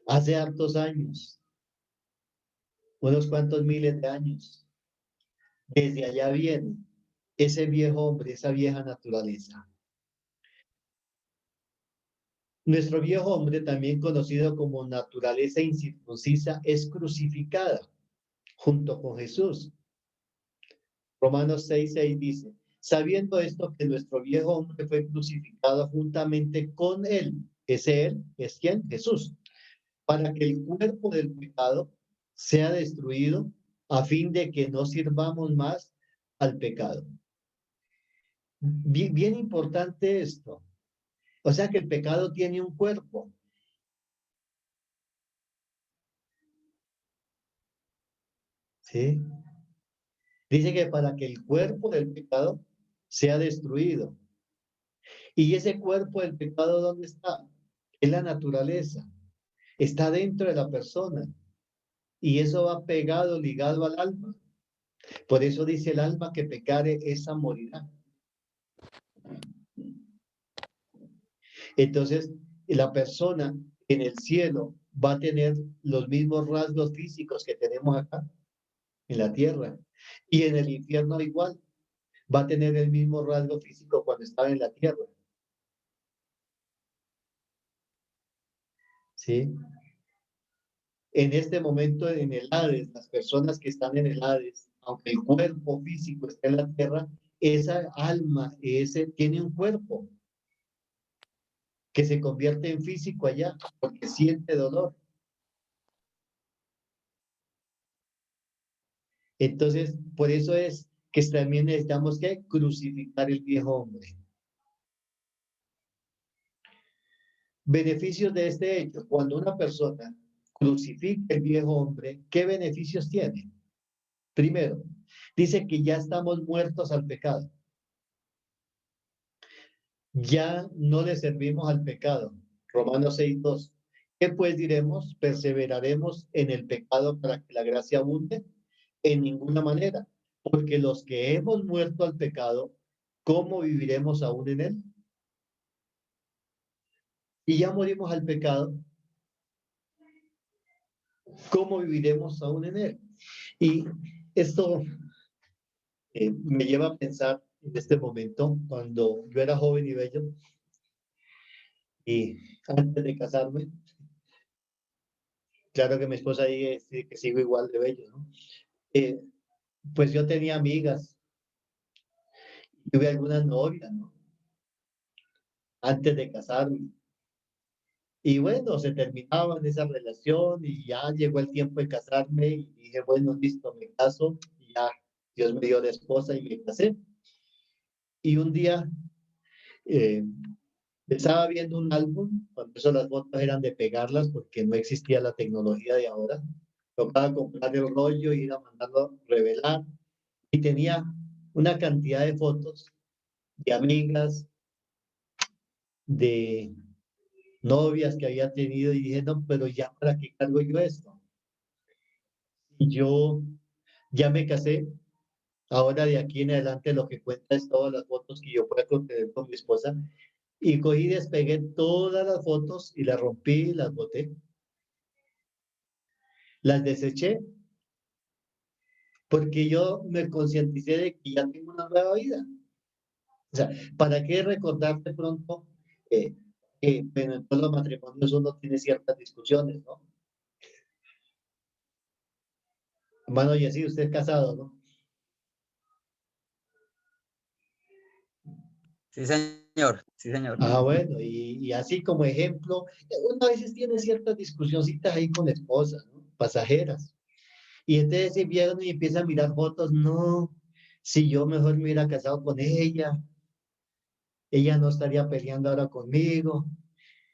Hace hartos años, unos cuantos miles de años. Desde allá viene ese viejo hombre, esa vieja naturaleza. Nuestro viejo hombre, también conocido como naturaleza incircuncisa, es crucificada junto con Jesús. Romanos 6:6 dice, sabiendo esto que nuestro viejo hombre fue crucificado juntamente con él. Ese él es ¿quién? Jesús. Para que el cuerpo del pecado sea destruido a fin de que no sirvamos más al pecado. Bien, bien importante esto. O sea que el pecado tiene un cuerpo. ¿Sí? Dice que para que el cuerpo del pecado sea destruido. ¿Y ese cuerpo del pecado dónde está? Es la naturaleza. Está dentro de la persona. Y eso va pegado, ligado al alma. Por eso dice el alma que pecare, esa morirá. Entonces, la persona en el cielo va a tener los mismos rasgos físicos que tenemos acá, en la tierra. Y en el infierno igual. Va a tener el mismo rasgo físico cuando estaba en la tierra. ¿Sí? En este momento en el Hades, las personas que están en el Hades, aunque el cuerpo físico está en la tierra, esa alma, ese tiene un cuerpo que se convierte en físico allá porque siente dolor. Entonces, por eso es que también necesitamos que crucificar el viejo hombre. Beneficios de este hecho. Cuando una persona crucifica el viejo hombre, ¿qué beneficios tiene? Primero, dice que ya estamos muertos al pecado. Ya no le servimos al pecado. Romanos 6:2. ¿Qué pues diremos? ¿Perseveraremos en el pecado para que la gracia abunde? En ninguna manera, porque los que hemos muerto al pecado, ¿cómo viviremos aún en él? Y ya morimos al pecado, ¿cómo viviremos aún en él? Y esto me lleva a pensar en este momento, cuando yo era joven y bello, y antes de casarme, claro que mi esposa dice que sigo igual de bello, ¿no? Pues yo tenía amigas, tuve algunas novias, ¿no? Antes de casarme. Y bueno, se terminaba esa relación y ya llegó el tiempo de casarme y dije, bueno, listo, me caso y ya Dios me dio de esposa y me casé. Y un día eh, estaba viendo un álbum, cuando eso las fotos eran de pegarlas porque no existía la tecnología de ahora, tocaba comprar el rollo y ir a mandarlo revelar. Y tenía una cantidad de fotos de amigas, de novias que había tenido, y dije, no, pero ya para qué cargo yo esto. Y yo ya me casé, ahora de aquí en adelante lo que cuenta es todas las fotos que yo pueda tener con mi esposa, y cogí, despegué todas las fotos y las rompí, las boté, las deseché, porque yo me concienticé de que ya tengo una nueva vida. O sea, ¿para qué recordar de pronto que bueno, en todos los matrimonios uno tiene ciertas discusiones, ¿no? Hermano, y así usted es casado, ¿no? Sí, señor, sí, señor. Ah, bueno, y así como ejemplo, uno a veces tiene ciertas discusioncitas ahí con la esposa, ¿no? Pasajeras. Y entonces se vieron y empieza a mirar fotos, no, si yo mejor me hubiera casado con ella no estaría peleando ahora conmigo.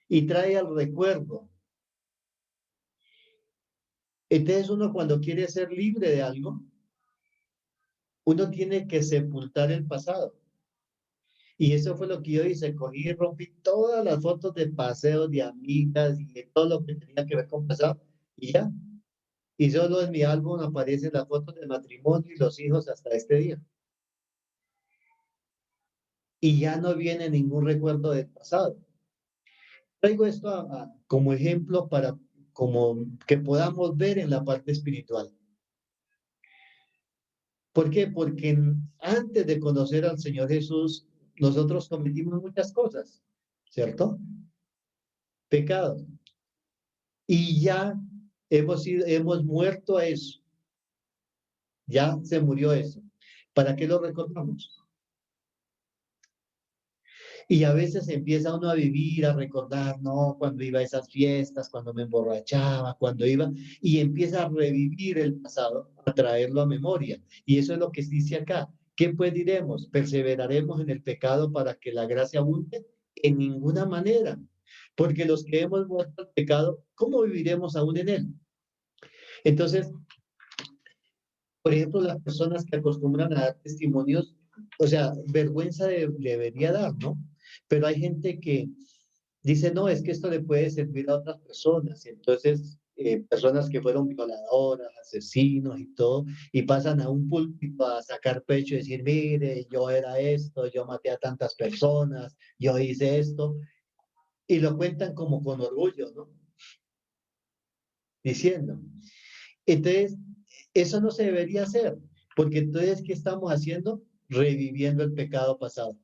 Y trae al recuerdo. Entonces uno cuando quiere ser libre de algo, uno tiene que sepultar el pasado. Y eso fue lo que yo hice, cogí y rompí todas las fotos de paseos, de amigas y de todo lo que tenía que ver con pasado, y ya. Y solo en mi álbum aparecen las fotos de matrimonio y los hijos hasta este día. Y ya no viene ningún recuerdo del pasado. Traigo esto como ejemplo para como que podamos ver en la parte espiritual. ¿Por qué? Porque antes de conocer al Señor Jesús, nosotros cometimos muchas cosas, ¿cierto? Pecados. Y ya hemos muerto a eso. Ya se murió eso. ¿Para qué lo recordamos? Y a veces empieza uno a vivir, a recordar, no, cuando iba a esas fiestas, cuando me emborrachaba, cuando iba, y empieza a revivir el pasado, a traerlo a memoria. Y eso es lo que dice acá. ¿Qué pues diremos? ¿Perseveraremos en el pecado para que la gracia abunde? En ninguna manera. Porque los que hemos muerto al pecado, ¿cómo viviremos aún en él? Entonces, por ejemplo, las personas que acostumbran a dar testimonios, o sea, vergüenza debería dar, ¿no? Pero hay gente que dice, no, es que esto le puede servir a otras personas. Y entonces, personas que fueron violadoras, asesinos y todo, y pasan a un púlpito a sacar pecho y decir, mire, yo era esto, yo maté a tantas personas, yo hice esto, y lo cuentan como con orgullo, ¿no? Diciendo. Entonces, eso no se debería hacer, porque entonces, ¿qué estamos haciendo? Reviviendo el pecado pasado,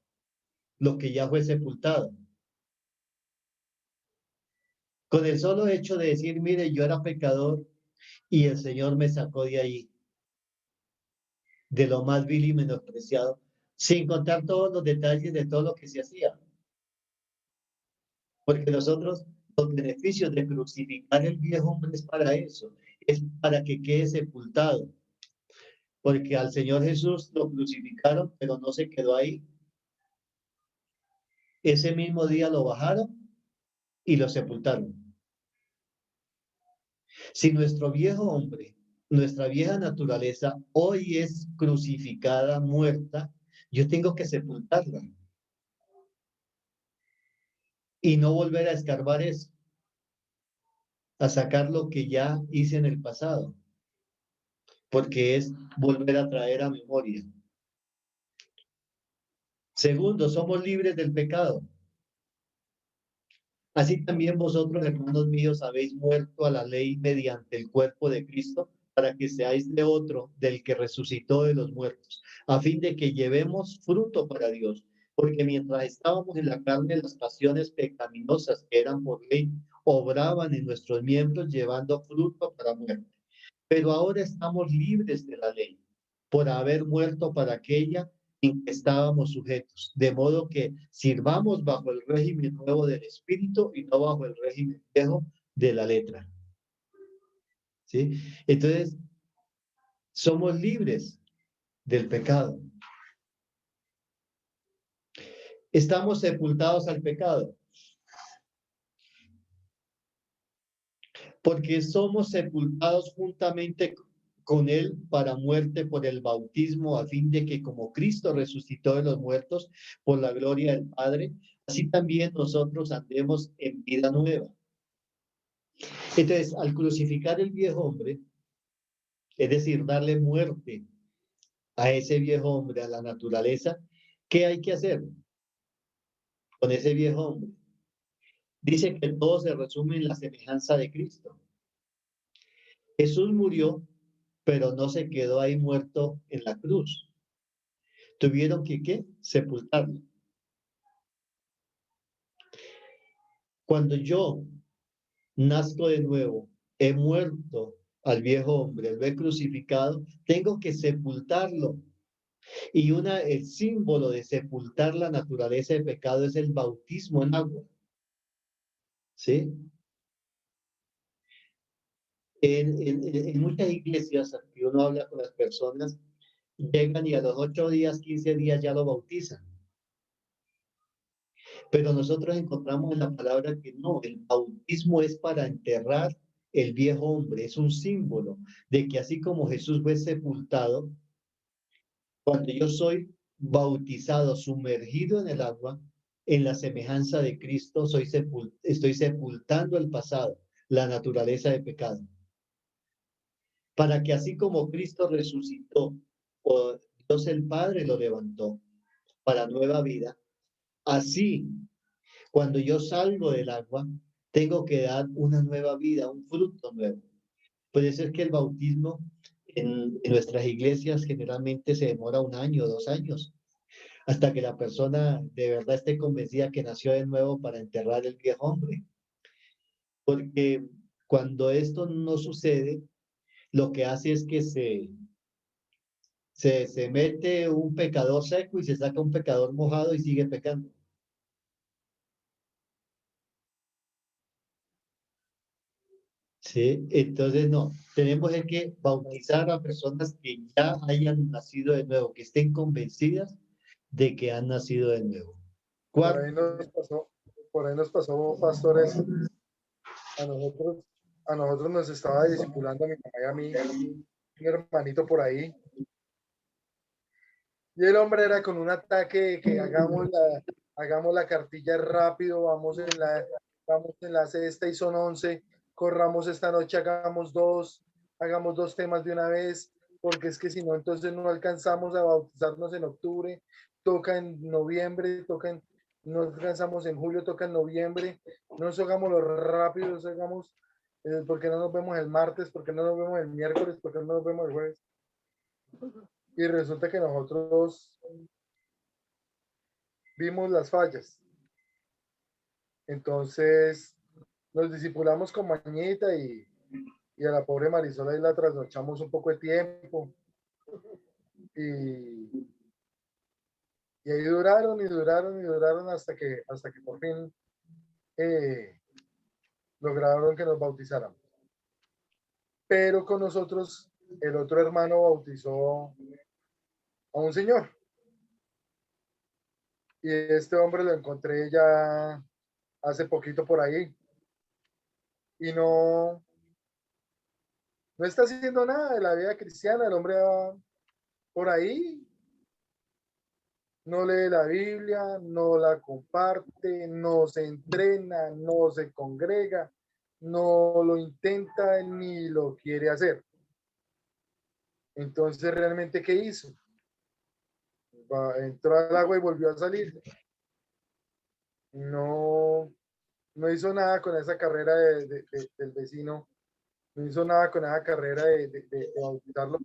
lo que ya fue sepultado. Con el solo hecho de decir, mire, yo era pecador y el Señor me sacó de ahí, de lo más vil y menospreciado, sin contar todos los detalles de todo lo que se hacía. Porque nosotros, los beneficios de crucificar el viejo hombre es para eso, es para que quede sepultado. Porque al Señor Jesús lo crucificaron, pero no se quedó ahí. Ese mismo día lo bajaron y lo sepultaron. Si nuestro viejo hombre, nuestra vieja naturaleza hoy es crucificada, muerta, yo tengo que sepultarla y no volver a escarbar eso, a sacar lo que ya hice en el pasado, porque es volver a traer a memoria. Segundo, somos libres del pecado. Así también vosotros, hermanos míos, habéis muerto a la ley mediante el cuerpo de Cristo, para que seáis de otro, del que resucitó de los muertos, a fin de que llevemos fruto para Dios. Porque mientras estábamos en la carne, las pasiones pecaminosas que eran por ley, obraban en nuestros miembros, llevando fruto para muerte. Pero ahora estamos libres de la ley, por haber muerto para aquella en que estábamos sujetos, de modo que sirvamos bajo el régimen nuevo del Espíritu y no bajo el régimen viejo de la letra. ¿Sí? Entonces, somos libres del pecado. Estamos sepultados al pecado. porque somos sepultados juntamente con él para muerte por el bautismo, a fin de que como Cristo resucitó de los muertos por la gloria del Padre, así también nosotros andemos en vida nueva. Entonces, al crucificar el viejo hombre, es decir, darle muerte a ese viejo hombre, a la naturaleza, ¿qué hay que hacer con ese viejo hombre? Dice que todo se resume en la semejanza de Cristo. Jesús murió, pero no se quedó ahí muerto en la cruz. Tuvieron que, ¿qué? Sepultarlo. Cuando yo nazco de nuevo, he muerto al viejo hombre, lo he crucificado, tengo que sepultarlo. Y el símbolo de sepultar la naturaleza de pecado es el bautismo en agua. ¿Sí? En muchas iglesias, que uno habla con las personas, llegan y a los 8 días, 15 días ya lo bautizan. Pero nosotros encontramos en la palabra que no, el bautismo es para enterrar el viejo hombre, es un símbolo de que así como Jesús fue sepultado, cuando yo soy bautizado, sumergido en el agua, en la semejanza de Cristo, estoy sepultando el pasado, la naturaleza de pecado. Para que así como Cristo resucitó, o Dios el Padre lo levantó para nueva vida, así cuando yo salgo del agua, tengo que dar una nueva vida, un fruto nuevo. Puede ser que el bautismo en nuestras iglesias generalmente se demora 1 año, 2 años, hasta que la persona de verdad esté convencida que nació de nuevo para enterrar el viejo hombre. Porque cuando esto no sucede, lo que hace es que se mete un pecador seco y se saca un pecador mojado y sigue pecando. Sí, entonces no, tenemos que bautizar a personas que ya hayan nacido de nuevo, que estén convencidas de que han nacido de nuevo. Por ahí nos pasó, pastores, a nosotros nos estaba discipulando a mi mamá y a mí, un hermanito por ahí. Y el hombre era con un ataque que hagamos la cartilla rápido, vamos en la sexta y son 11, corramos esta noche, hagamos 2 temas de una vez, porque es que si no, entonces no alcanzamos a bautizarnos en octubre, toca en noviembre, no alcanzamos en julio, toca en noviembre, no hagámoslo rápido, hagamos, porque no nos vemos el martes, porque no nos vemos el miércoles, porque no nos vemos el jueves. Y resulta que nosotros vimos las fallas. Entonces nos discipulamos con Mañita y a la pobre Marisol ahí la trasnochamos un poco de tiempo. Y ahí duraron hasta que por fin lograron que nos bautizáramos. Pero con nosotros, el otro hermano bautizó a un señor. Y este hombre lo encontré ya hace poquito por ahí. Y no está haciendo nada de la vida cristiana. El hombre va por ahí, no lee la Biblia, no la comparte, no se entrena, no se congrega, no lo intenta ni lo quiere hacer. Entonces, ¿realmente qué hizo? Entró al agua y volvió a salir. No hizo nada con esa carrera del vecino, no hizo nada con esa carrera de bautizarlo.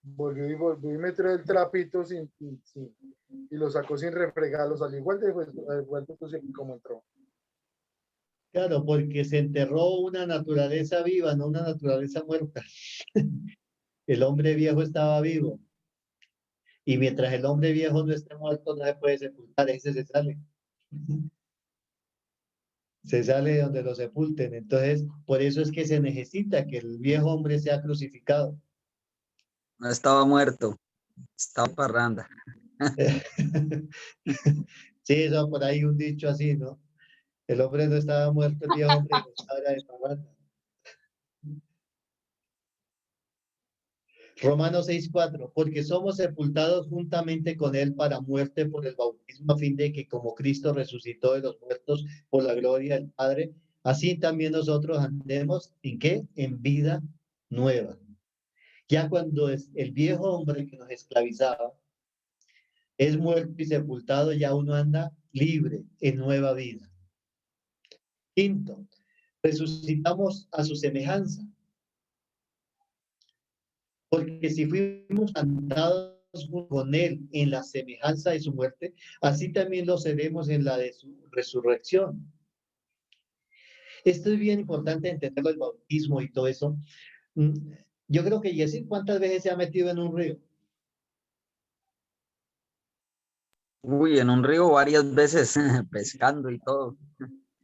Volvió y metió el trapito y lo sacó sin refregarlos, al igual de como entró. Claro, porque se enterró una naturaleza viva, no una naturaleza muerta. El hombre viejo estaba vivo. Y mientras el hombre viejo no esté muerto, no se puede sepultar, ese se sale. Se sale de donde lo sepulten. Entonces, por eso es que se necesita que el viejo hombre sea crucificado. No estaba muerto, estaba parranda. Sí, eso por ahí un dicho así, ¿no? El hombre no estaba muerto, el viejo hombre estaba de parranda. Romanos 6:4, porque somos sepultados juntamente con él para muerte por el bautismo, a fin de que como Cristo resucitó de los muertos por la gloria del Padre, así también nosotros andemos, ¿en qué? En vida nueva. Ya cuando es el viejo hombre que nos esclavizaba es muerto y sepultado, ya uno anda libre en nueva vida. Quinto, resucitamos a su semejanza. Porque si fuimos andados con él en la semejanza de su muerte, así también lo seremos en la de su resurrección. Esto es bien importante entenderlo, el bautismo y todo eso. Yo creo que Jessy, ¿cuántas veces se ha metido en un río? Uy, en un río varias veces pescando y todo,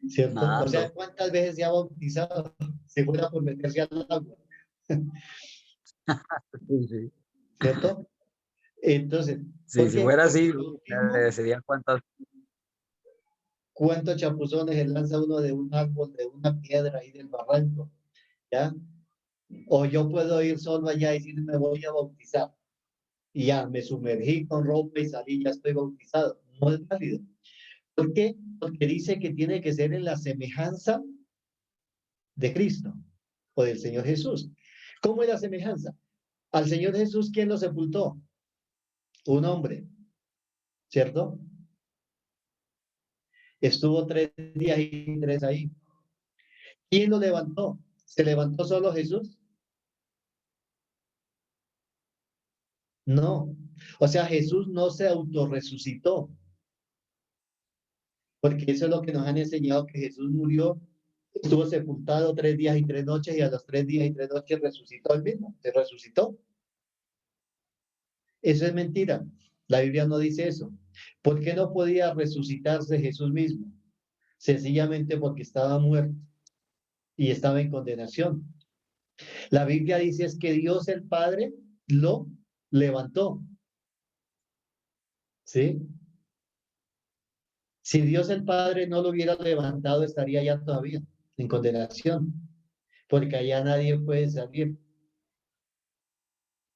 ¿Cierto? O sea, nadando. ¿cuántas veces se ha bautizado? Se fuera por meterse al agua, Sí, sí. ¿cierto? Entonces, Sí, ¿por si qué? fuera Porque así, el bautismo, serían cuántas. ¿cuántos chapuzones se lanza uno de un árbol, de una piedra ahí del barranco? ¿Ya? O yo puedo ir solo allá y decir, me voy a bautizar. Y ya, me sumergí con ropa y salí, ya estoy bautizado. No es válido. ¿Por qué? Porque dice que tiene que ser en la semejanza de Cristo o del Señor Jesús. ¿Cómo es la semejanza? Al Señor Jesús, ¿quién lo sepultó? Un hombre, ¿cierto? Estuvo 3 días y 3 ahí. ¿Quién lo levantó? ¿Se levantó solo Jesús? No. O sea, Jesús no se autorresucitó, porque eso es lo que nos han enseñado, que Jesús murió, estuvo sepultado 3 días y 3 noches y a los 3 días y 3 noches resucitó él mismo, se resucitó. Eso es mentira. La Biblia no dice eso. ¿Por qué no podía resucitarse Jesús mismo? Sencillamente porque estaba muerto y estaba en condenación. La Biblia dice es que Dios el Padre lo levantó. ¿Sí? Si Dios el Padre no lo hubiera levantado, estaría ya todavía en condenación, porque allá nadie puede salir.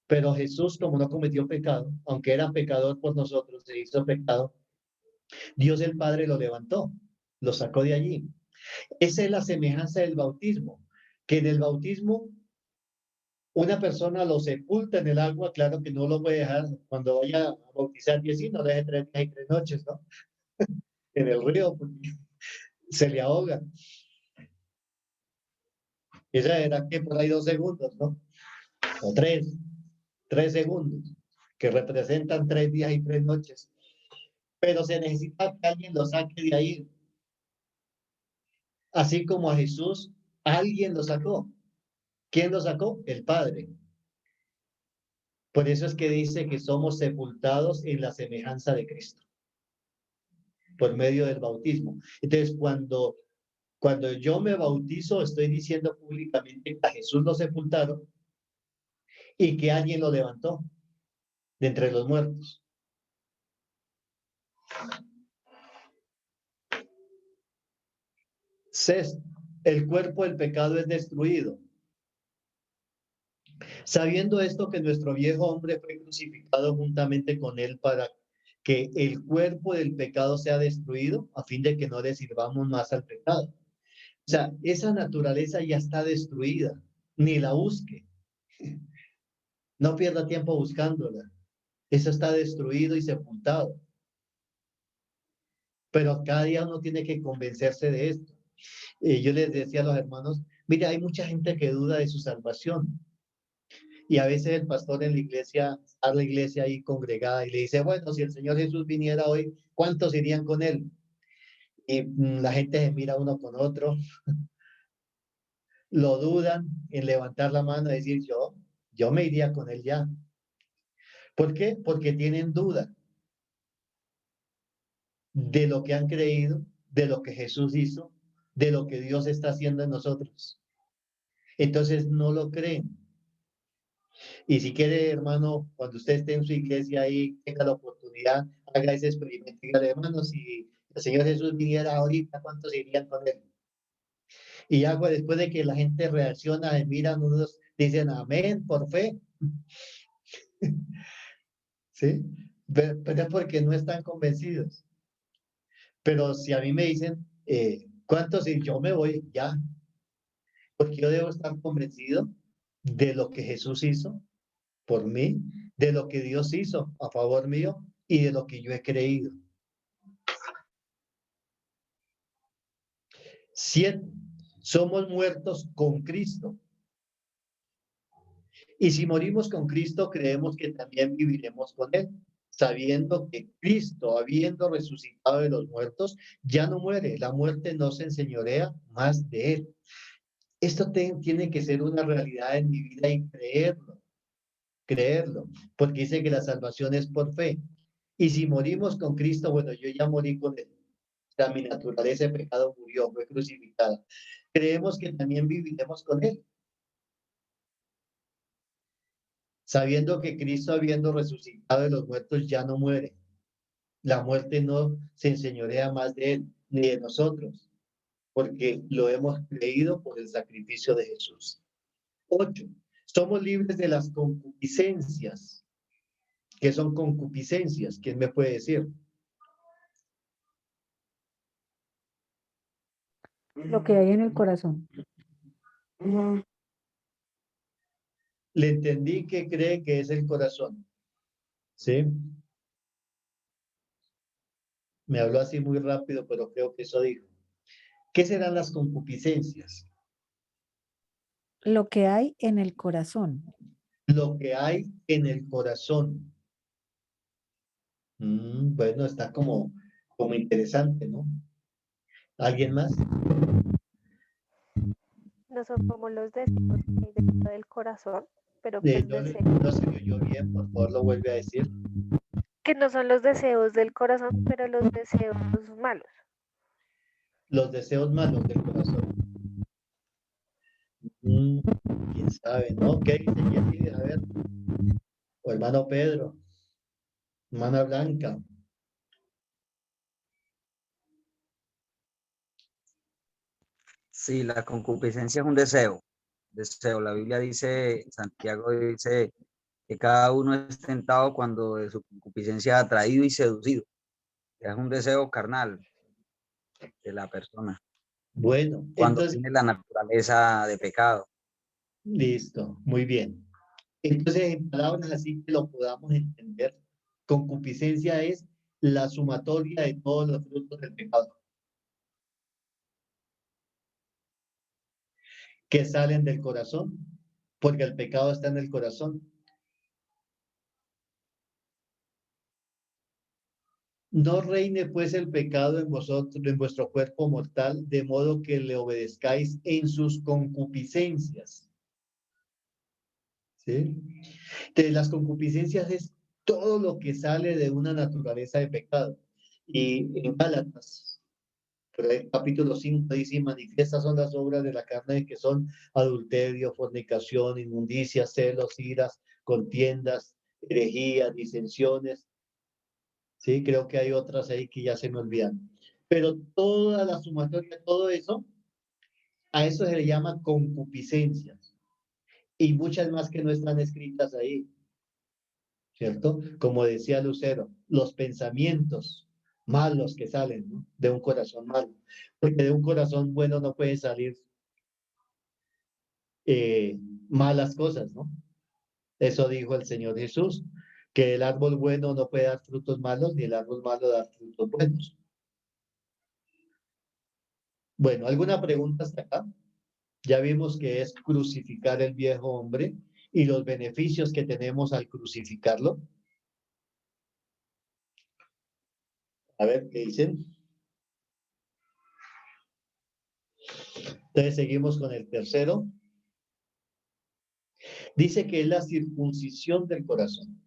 Pero Jesús, como no cometió pecado, aunque era pecador por nosotros, se hizo pecado, Dios el Padre lo levantó, lo sacó de allí. Esa es la semejanza del bautismo, que en el bautismo una persona lo sepulta en el agua, claro que no lo puede dejar cuando vaya a bautizar, y así no deje 3 días y 3 noches, ¿no? En el río, porque se le ahoga. Esa era que por ahí 2 segundos, ¿no? O 3 segundos, que representan 3 días y 3 noches. Pero se necesita que alguien lo saque de ahí. Así como a Jesús, alguien lo sacó. ¿Quién lo sacó? El Padre. Por eso es que dice que somos sepultados en la semejanza de Cristo, por medio del bautismo. Entonces, cuando yo me bautizo, estoy diciendo públicamente que a Jesús lo sepultaron y que alguien lo levantó de entre los muertos. Sexto, el cuerpo del pecado es destruido. Sabiendo esto, que nuestro viejo hombre fue crucificado juntamente con él para que el cuerpo del pecado sea destruido, a fin de que no le sirvamos más al pecado. O sea, esa naturaleza ya está destruida, ni la busque. No pierda tiempo buscándola. Eso está destruido y sepultado. Pero cada día uno tiene que convencerse de esto. Yo les decía a los hermanos, mira, hay mucha gente que duda de su salvación. Y a veces el pastor en la iglesia, a la iglesia ahí congregada y le dice, bueno, si el Señor Jesús viniera hoy, ¿cuántos irían con él? Y la gente se mira uno con otro, lo dudan en levantar la mano y decir, yo me iría con él ya. ¿Por qué? Porque tienen duda de lo que han creído, de lo que Jesús hizo, de lo que Dios está haciendo en nosotros. Entonces no lo creen. Y si quiere, hermano, cuando usted esté en su iglesia ahí, tenga la oportunidad, haga ese experimento. Dígale, hermano, si el Señor Jesús viniera ahorita, ¿cuántos irían con él? Y ya después de que la gente reacciona, miran unos, dicen amén por fe. ¿Sí? Pero es porque no están convencidos. Pero si a mí me dicen, ¿cuántos? Y yo me voy ya, porque yo debo estar convencido de lo que Jesús hizo por mí, de lo que Dios hizo a favor mío y de lo que yo he creído. 7. Somos muertos con Cristo. Y si morimos con Cristo, creemos que también viviremos con Él, sabiendo que Cristo, habiendo resucitado de los muertos, ya no muere. La muerte no se enseñorea más de Él. Esto tiene que ser una realidad en mi vida y creerlo, porque dice que la salvación es por fe. Y si morimos con Cristo, bueno, yo ya morí con Él. O sea, mi naturaleza de pecado murió, fue crucificada. Creemos que también viviremos con Él, sabiendo que Cristo, habiendo resucitado de los muertos, ya no muere. La muerte no se enseñorea más de Él, ni de nosotros, porque lo hemos creído por el sacrificio de Jesús. 8. Somos libres de las concupiscencias. ¿Qué son concupiscencias? ¿Quién me puede decir? Lo que hay en el corazón. Le entendí que cree que es el corazón. ¿Sí? Me habló así muy rápido, pero creo que eso dijo. ¿Qué serán las concupiscencias? Lo que hay en el corazón. Lo que hay en el corazón. Bueno, está como interesante, ¿no? ¿Alguien más? No son como los deseos que hay dentro del corazón, pero pues No se me oyó bien, por favor lo vuelve a decir. que no son los deseos del corazón, pero los deseos malos. Los deseos malos del corazón. ¿Quién sabe, no? ¿Qué dice Yelide? A ver. O hermano Pedro. Hermana Blanca. Sí, la concupiscencia es un deseo. Deseo. La Biblia dice, Santiago dice que cada uno es tentado cuando de su concupiscencia es atraído y seducido. Es un deseo carnal de la persona. Bueno, Cuando entonces, tiene la naturaleza de pecado. listo, muy bien. Entonces, en palabras así que lo podamos entender, concupiscencia es la sumatoria de todos los frutos del pecado que salen del corazón, porque el pecado está en el corazón. No reine pues el pecado en vosotros, en vuestro cuerpo mortal, de modo que le obedezcáis en sus concupiscencias. ¿Sí? De las concupiscencias es todo lo que sale de una naturaleza de pecado. Y en Gálatas, pero el capítulo 5 dice, manifiestas son las obras de la carne, que son adulterio, fornicación, inmundicia, celos, iras, contiendas, herejías, disensiones. Sí, creo que hay otras ahí que ya se me olvidan. Pero toda la sumatoria, todo eso, a eso se le llama concupiscencias. Y muchas más que no están escritas ahí, ¿cierto? Como decía Lucero, los pensamientos malos que salen, ¿no? De un corazón malo. Porque de un corazón bueno no pueden salir malas cosas, ¿no? Eso dijo el Señor Jesús, que el árbol bueno no puede dar frutos malos, ni el árbol malo dar frutos buenos. Bueno, ¿alguna pregunta hasta acá? Ya vimos que es crucificar el viejo hombre y los beneficios que tenemos al crucificarlo. A ver, ¿qué dicen? Entonces seguimos con el tercero. Dice que es la circuncisión del corazón.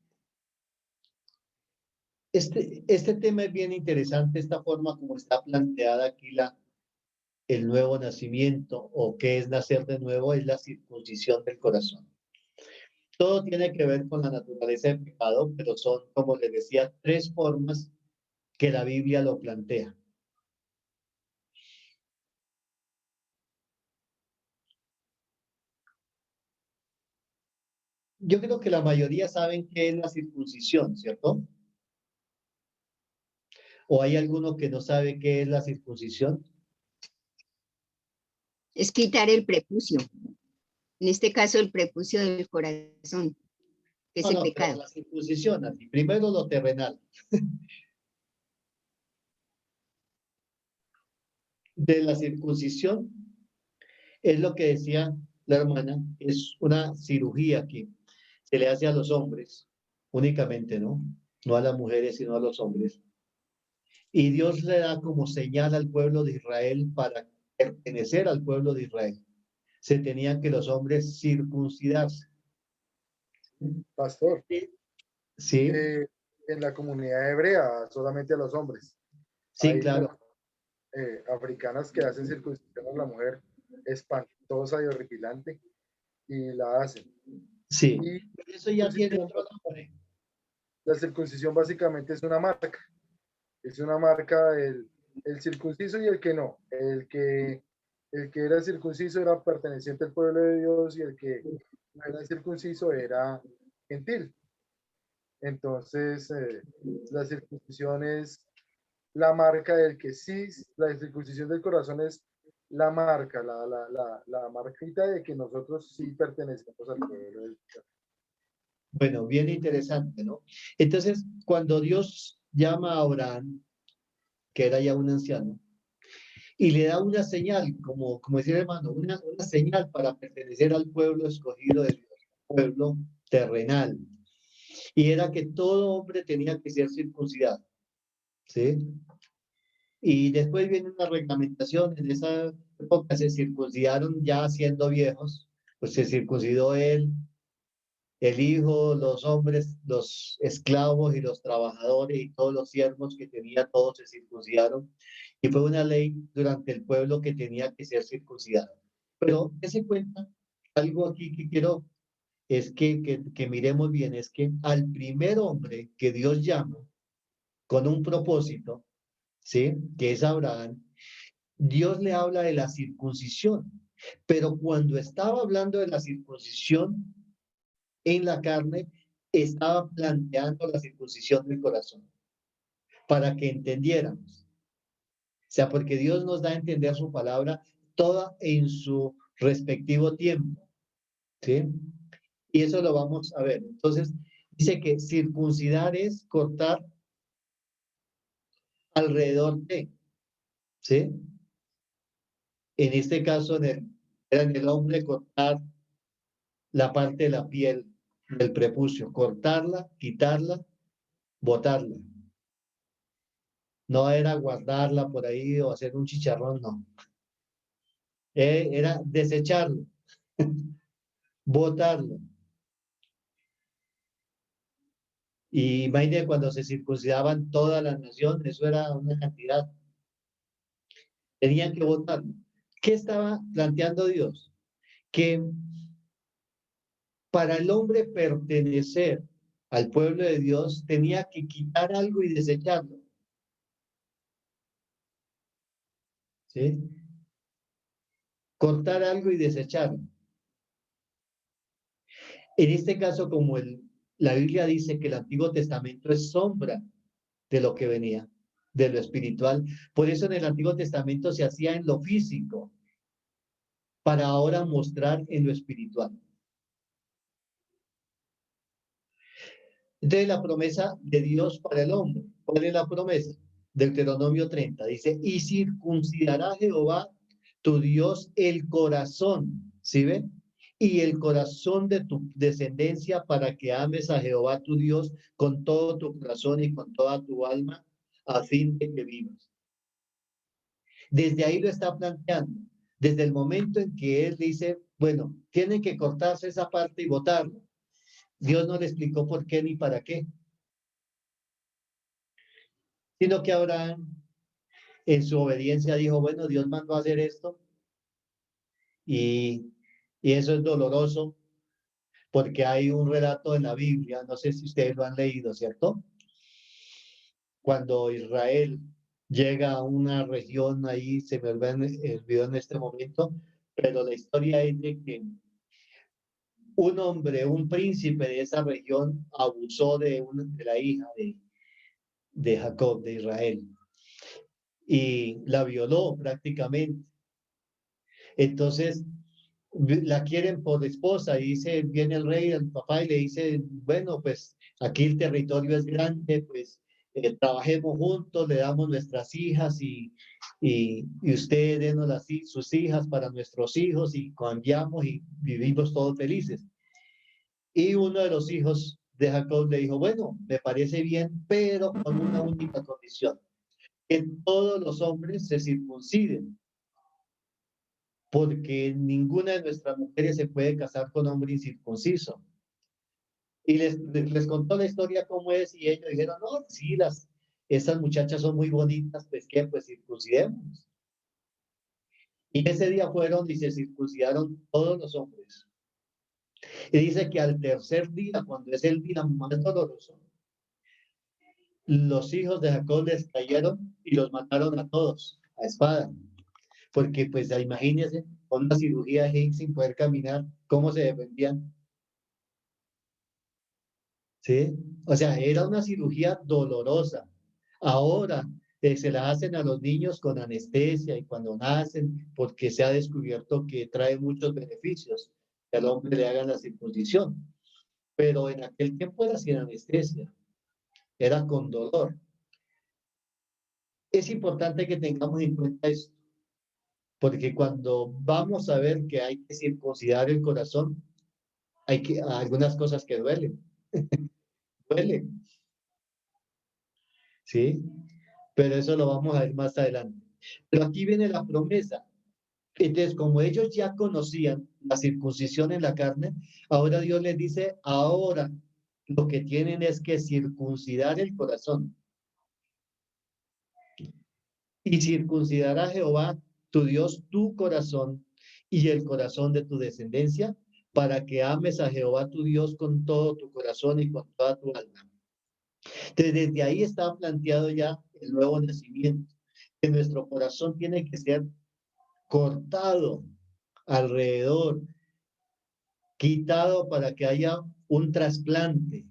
Este tema es bien interesante, esta forma como está planteada aquí el nuevo nacimiento o qué es nacer de nuevo, es la circuncisión del corazón. Todo tiene que ver con la naturaleza del pecado, pero son, como les decía, tres formas que la Biblia lo plantea. yo creo que la mayoría saben qué es la circuncisión, ¿cierto? ¿O hay alguno que no sabe qué es la circuncisión? Es quitar el prepucio. En este caso, el prepucio del corazón, que es No, el no, pero pecado. la circuncisión, así. Primero lo terrenal. De la circuncisión es lo que decía la hermana, es una cirugía que se le hace a los hombres únicamente, ¿no? No a las mujeres, sino a los hombres. Y Dios le da como señal al pueblo de Israel para pertenecer al pueblo de Israel. Se tenían que los hombres circuncidarse. Pastor, Sí, en la comunidad hebrea solamente a los hombres. sí, Hay claro. africanas que hacen circuncisión a la mujer espantosa y horripilante y la hacen. Sí, Y eso ya tiene otro nombre. la circuncisión básicamente es una marca el circunciso y el que no. El que era circunciso era perteneciente al pueblo de Dios y el que no era circunciso era gentil. Entonces, la circuncisión es la marca del que sí, la circuncisión del corazón es la marca, la marquita de que nosotros sí pertenecemos al pueblo de Dios. Bueno, bien interesante, ¿no? Entonces, cuando Dios llama a Abraham, que era ya un anciano, y le da una señal, como decía el hermano, una señal para pertenecer al pueblo escogido de Dios, pueblo terrenal. Y era que todo hombre tenía que ser circuncidado, ¿sí? Y después viene una reglamentación, en esa época se circuncidaron ya siendo viejos, pues se circuncidó él, el hijo, los hombres, los esclavos y los trabajadores y todos los siervos que tenía, todos se circuncidaron. Y fue una ley durante el pueblo que tenía que ser circuncidado. Pero se cuenta, algo aquí que quiero es que miremos bien, es que al primer hombre que Dios llama con un propósito, ¿sí? Que es Abraham, Dios le habla de la circuncisión. Pero cuando estaba hablando de la circuncisión, en la carne, estaba planteando la circuncisión del corazón, para que entendiéramos. O sea, porque Dios nos da a entender su palabra toda en su respectivo tiempo, ¿sí? Y eso lo vamos a ver. Entonces, dice que circuncidar es cortar alrededor de, ¿sí? En este caso, era en el hombre cortar la parte de la piel del prepucio, cortarla, quitarla, botarla. No era guardarla por ahí o hacer un chicharrón, no. Era desecharlo, botarlo. Y imagínate cuando se circuncidaban toda la nación, eso era una cantidad. Tenían que botarlo. ¿Qué estaba planteando Dios? Que para el hombre pertenecer al pueblo de Dios tenía que quitar algo y desecharlo. ¿Sí? Cortar algo y desecharlo. En este caso, como la Biblia dice que el Antiguo Testamento es sombra de lo que venía, de lo espiritual, por eso en el Antiguo Testamento se hacía en lo físico, para ahora mostrar en lo espiritual. Entonces, la promesa de Dios para el hombre, ¿cuál es la promesa? Deuteronomio 30, dice, y circuncidará Jehová tu Dios el corazón, ¿sí ven? Y el corazón de tu descendencia para que ames a Jehová tu Dios con todo tu corazón y con toda tu alma, a fin de que vivas. Desde ahí lo está planteando, desde el momento en que él dice, bueno, tiene que cortarse esa parte y botarlo. Dios no le explicó por qué ni para qué, sino que Abraham en su obediencia dijo, bueno, Dios mandó a hacer esto y, y eso es doloroso porque hay un relato en la Biblia, no sé si ustedes lo han leído, ¿cierto? Cuando Israel llega a una región ahí, se me olvidó en este momento, pero la historia es de que un hombre, un príncipe de esa región, abusó de la hija de Jacob, de Israel, y la violó prácticamente. Entonces, la quieren por esposa y dice, viene el rey, el papá, y le dice, bueno, pues aquí el territorio es grande, pues trabajemos juntos, le damos nuestras hijas y usted denos sus hijas para nuestros hijos y cambiamos y vivimos todos felices. Y uno de los hijos de Jacob le dijo, bueno, me parece bien, pero con una única condición, que todos los hombres se circunciden, porque ninguna de nuestras mujeres se puede casar con hombre incircunciso. Y les contó la historia cómo es, y ellos dijeron, no, sí, esas muchachas son muy bonitas, pues ¿qué? Pues circuncidemos. Y ese día fueron y se circuncidaron todos los hombres. Y dice que al tercer día, cuando es el día más doloroso, los hijos de Jacob les cayeron y los mataron a todos, a espada. Porque pues imagínense, con una cirugía sin poder caminar, ¿cómo se defendían? ¿Sí? O sea, era una cirugía dolorosa. Ahora se la hacen a los niños con anestesia y cuando nacen, porque se ha descubierto que trae muchos beneficios que al hombre le hagan la circuncisión. Pero en aquel tiempo era sin anestesia, era con dolor. Es importante que tengamos en cuenta esto, porque cuando vamos a ver que hay que circuncidar el corazón, hay algunas cosas que duelen, duelen, ¿sí? Pero eso lo vamos a ver más adelante. Pero aquí viene la promesa. Entonces, como ellos ya conocían la circuncisión en la carne, ahora Dios les dice, ahora lo que tienen es que circuncidar el corazón. Y circuncidar a Jehová, tu Dios, tu corazón y el corazón de tu descendencia, para que ames a Jehová tu Dios con todo tu corazón y con toda tu alma. Entonces, desde ahí está planteado ya el nuevo nacimiento, que nuestro corazón tiene que ser cortado alrededor, quitado para que haya un trasplante.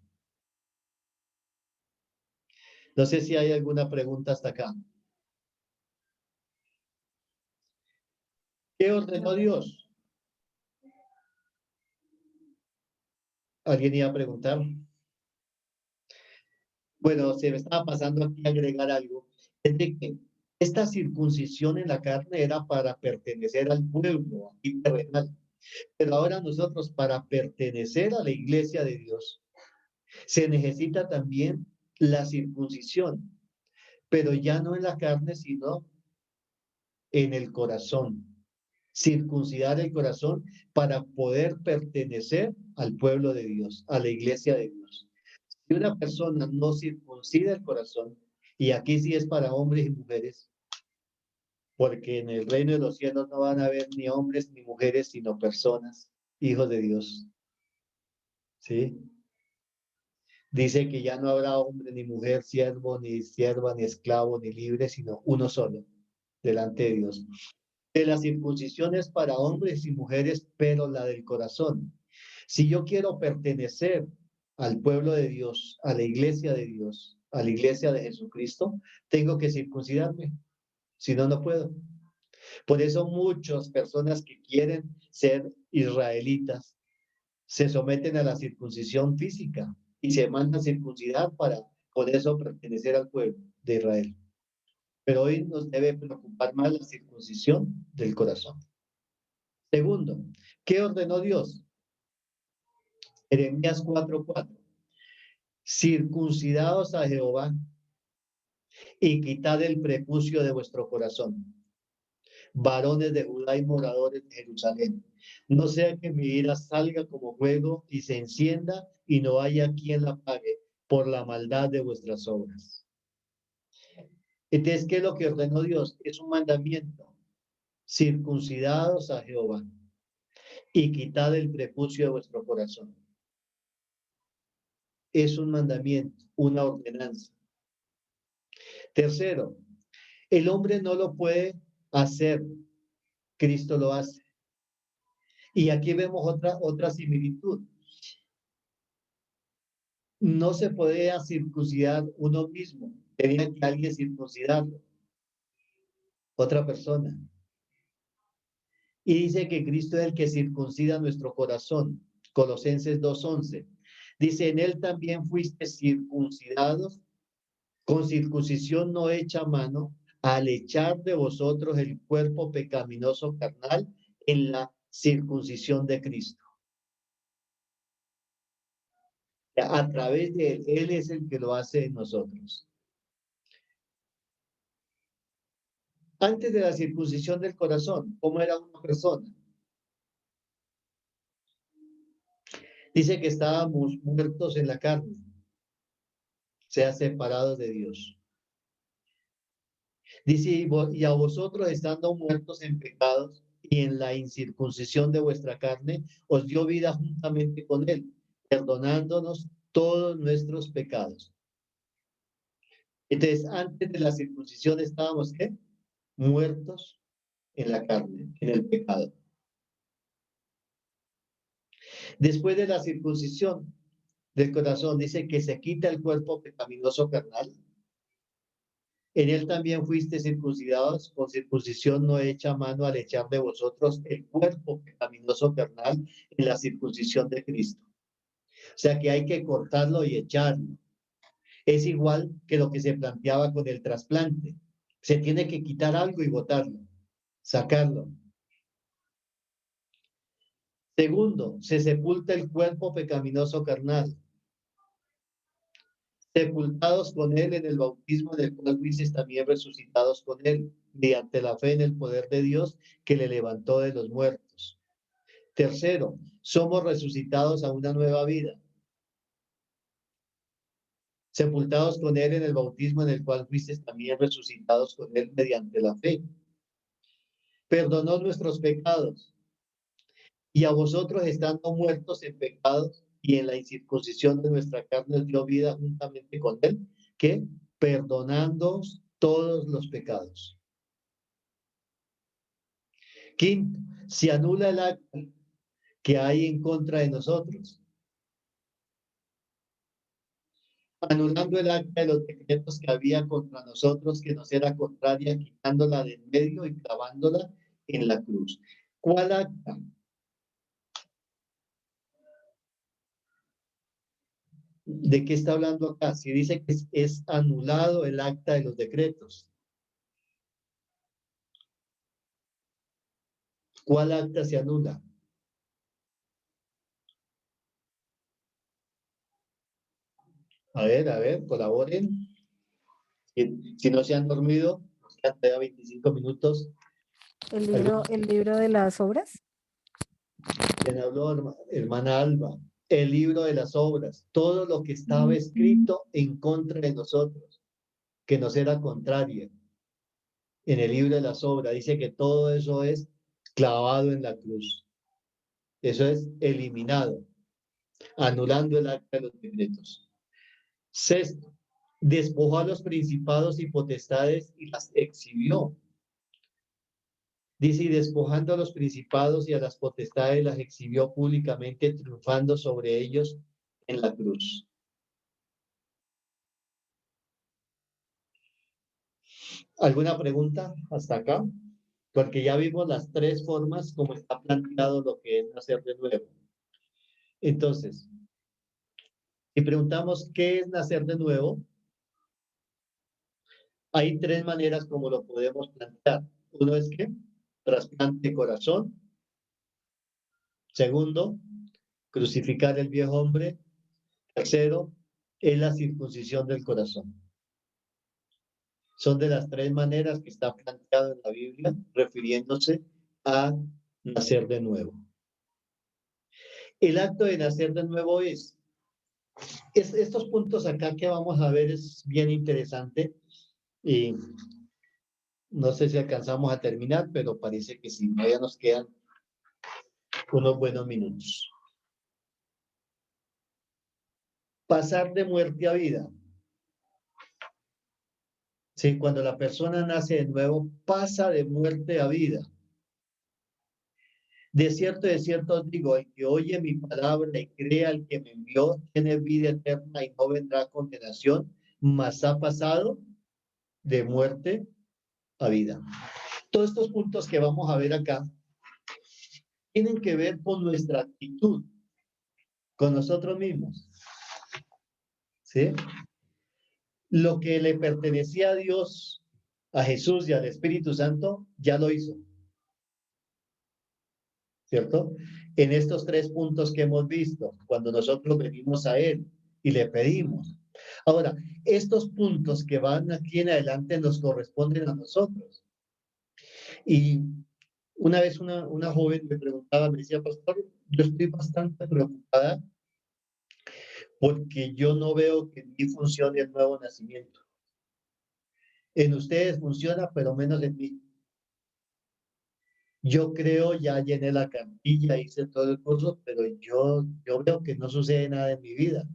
No sé si hay alguna pregunta hasta acá. ¿Qué ordenó Dios? ¿Alguien iba a preguntar? Bueno, se me estaba pasando aquí a agregar algo. Es de que esta circuncisión en la carne era para pertenecer al pueblo aquí terrenal. Pero ahora nosotros, para pertenecer a la iglesia de Dios, se necesita también la circuncisión, pero ya no en la carne, sino en el corazón. Circuncidar el corazón para poder pertenecer al pueblo de Dios, a la iglesia de Dios. Si una persona no circuncida el corazón, y aquí sí es para hombres y mujeres, porque en el reino de los cielos no van a haber ni hombres ni mujeres, sino personas, hijos de Dios. ¿Sí? Dice que ya no habrá hombre ni mujer, siervo ni sierva, ni esclavo ni libre, sino uno solo, delante de Dios. De la circuncisión es para hombres y mujeres, pero la del corazón. Si yo quiero pertenecer al pueblo de Dios, a la iglesia de Dios, a la iglesia de Jesucristo, tengo que circuncidarme. Si no, no puedo. Por eso muchas personas que quieren ser israelitas se someten a la circuncisión física y se mandan circuncidar para por eso pertenecer al pueblo de Israel. Pero hoy nos debe preocupar más la circuncisión del corazón. Segundo, ¿qué ordenó Dios? Jeremías 4:4. Circuncidaos a Jehová y quitad el prepucio de vuestro corazón, varones de Judá y moradores de Jerusalén. No sea que mi ira salga como fuego y se encienda y no haya quien la pague por la maldad de vuestras obras. Entonces, ¿qué es lo que ordenó Dios? Es un mandamiento. Circuncidados a Jehová y quitad el prepucio de vuestro corazón. Es un mandamiento, una ordenanza. Tercero, el hombre no lo puede hacer, Cristo lo hace. Y aquí vemos otra similitud. No se podía circuncidar uno mismo, tenía que alguien circuncidarlo, otra persona. Y dice que Cristo es el que circuncida nuestro corazón, Colosenses 2:11. Dice, en él también fuiste circuncidados con circuncisión no hecha a mano, al echar de vosotros el cuerpo pecaminoso carnal en la circuncisión de Cristo. A través de él es el que lo hace en nosotros. Antes de la circuncisión del corazón, ¿cómo era una persona? Dice que estábamos muertos en la carne, sea separados de Dios. Dice, y a vosotros estando muertos en pecados y en la incircuncisión de vuestra carne, os dio vida juntamente con él, perdonándonos todos nuestros pecados. Entonces, antes de la circuncisión estábamos, ¿qué? Muertos en la carne, en el pecado. Después de la circuncisión del corazón, dice que se quita el cuerpo pecaminoso carnal. En él también fuiste circuncidados con circuncisión no hecha a mano al echar de vosotros el cuerpo pecaminoso carnal en la circuncisión de Cristo. O sea que hay que cortarlo y echarlo. Es igual que lo que se planteaba con el trasplante. Se tiene que quitar algo y botarlo, sacarlo. Segundo, se sepulta el cuerpo pecaminoso carnal. Sepultados con él en el bautismo en el cual fuisteis también resucitados con él, mediante la fe en el poder de Dios que le levantó de los muertos. Tercero, somos resucitados a una nueva vida. Sepultados con él en el bautismo en el cual fuisteis también resucitados con él mediante la fe. Perdonó nuestros pecados. Y a vosotros estando muertos en pecados y en la incircuncisión de nuestra carne os dio vida juntamente con él, que perdonando todos los pecados. Quinto, se anula el acta que hay en contra de nosotros, anulando el acta de los decretos que había contra nosotros, que nos era contraria, quitándola del medio y clavándola en la cruz. ¿Cuál acta? ¿De qué está hablando acá? Si dice que es anulado el acta de los decretos. ¿Cuál acta se anula? A ver, colaboren. Si no se han dormido, nos quedan todavía 25 minutos. El libro de las obras. ¿Quién habló, hermana Alba? El libro de las obras. Todo lo que estaba escrito en contra de nosotros, que nos era contraria. En el libro de las obras dice que todo eso es clavado en la cruz. Eso es eliminado, anulando el acta de los decretos. Sexto, despojó a los principados y potestades y las exhibió. Dice, y despojando a los principados y a las potestades las exhibió públicamente, triunfando sobre ellos en la cruz. ¿Alguna pregunta hasta acá? Porque ya vimos las tres formas como está planteado lo que es nacer de nuevo. Entonces, si preguntamos qué es nacer de nuevo, hay tres maneras como lo podemos plantear. Uno es que trasplante de corazón. Segundo, crucificar el viejo hombre. Tercero, es la circuncisión del corazón. Son de las tres maneras que está planteado en la Biblia, refiriéndose a nacer de nuevo. El acto de nacer de nuevo es estos puntos acá que vamos a ver es bien interesante y no sé si alcanzamos a terminar, pero parece que sí, todavía nos quedan unos buenos minutos. Pasar de muerte a vida. Sí, cuando la persona nace de nuevo, pasa de muerte a vida. De cierto os digo, el que oye mi palabra y crea al que me envió, tiene vida eterna y no vendrá a condenación, mas ha pasado de muerte a vida. Todos estos puntos que vamos a ver acá tienen que ver con nuestra actitud, con nosotros mismos. ¿Sí? Lo que le pertenecía a Dios, a Jesús y al Espíritu Santo, ya lo hizo. ¿Cierto? En estos 3 puntos que hemos visto, cuando nosotros venimos a Él y le pedimos. Ahora, estos puntos que van aquí en adelante nos corresponden a nosotros. Y una vez una joven me preguntaba, me decía, pastor, yo estoy bastante preocupada porque yo no veo que en mí funcione el nuevo nacimiento. En ustedes funciona, pero menos en mí. Yo creo, ya llené la cartilla, hice todo el curso, pero yo veo que no sucede nada en mi vida.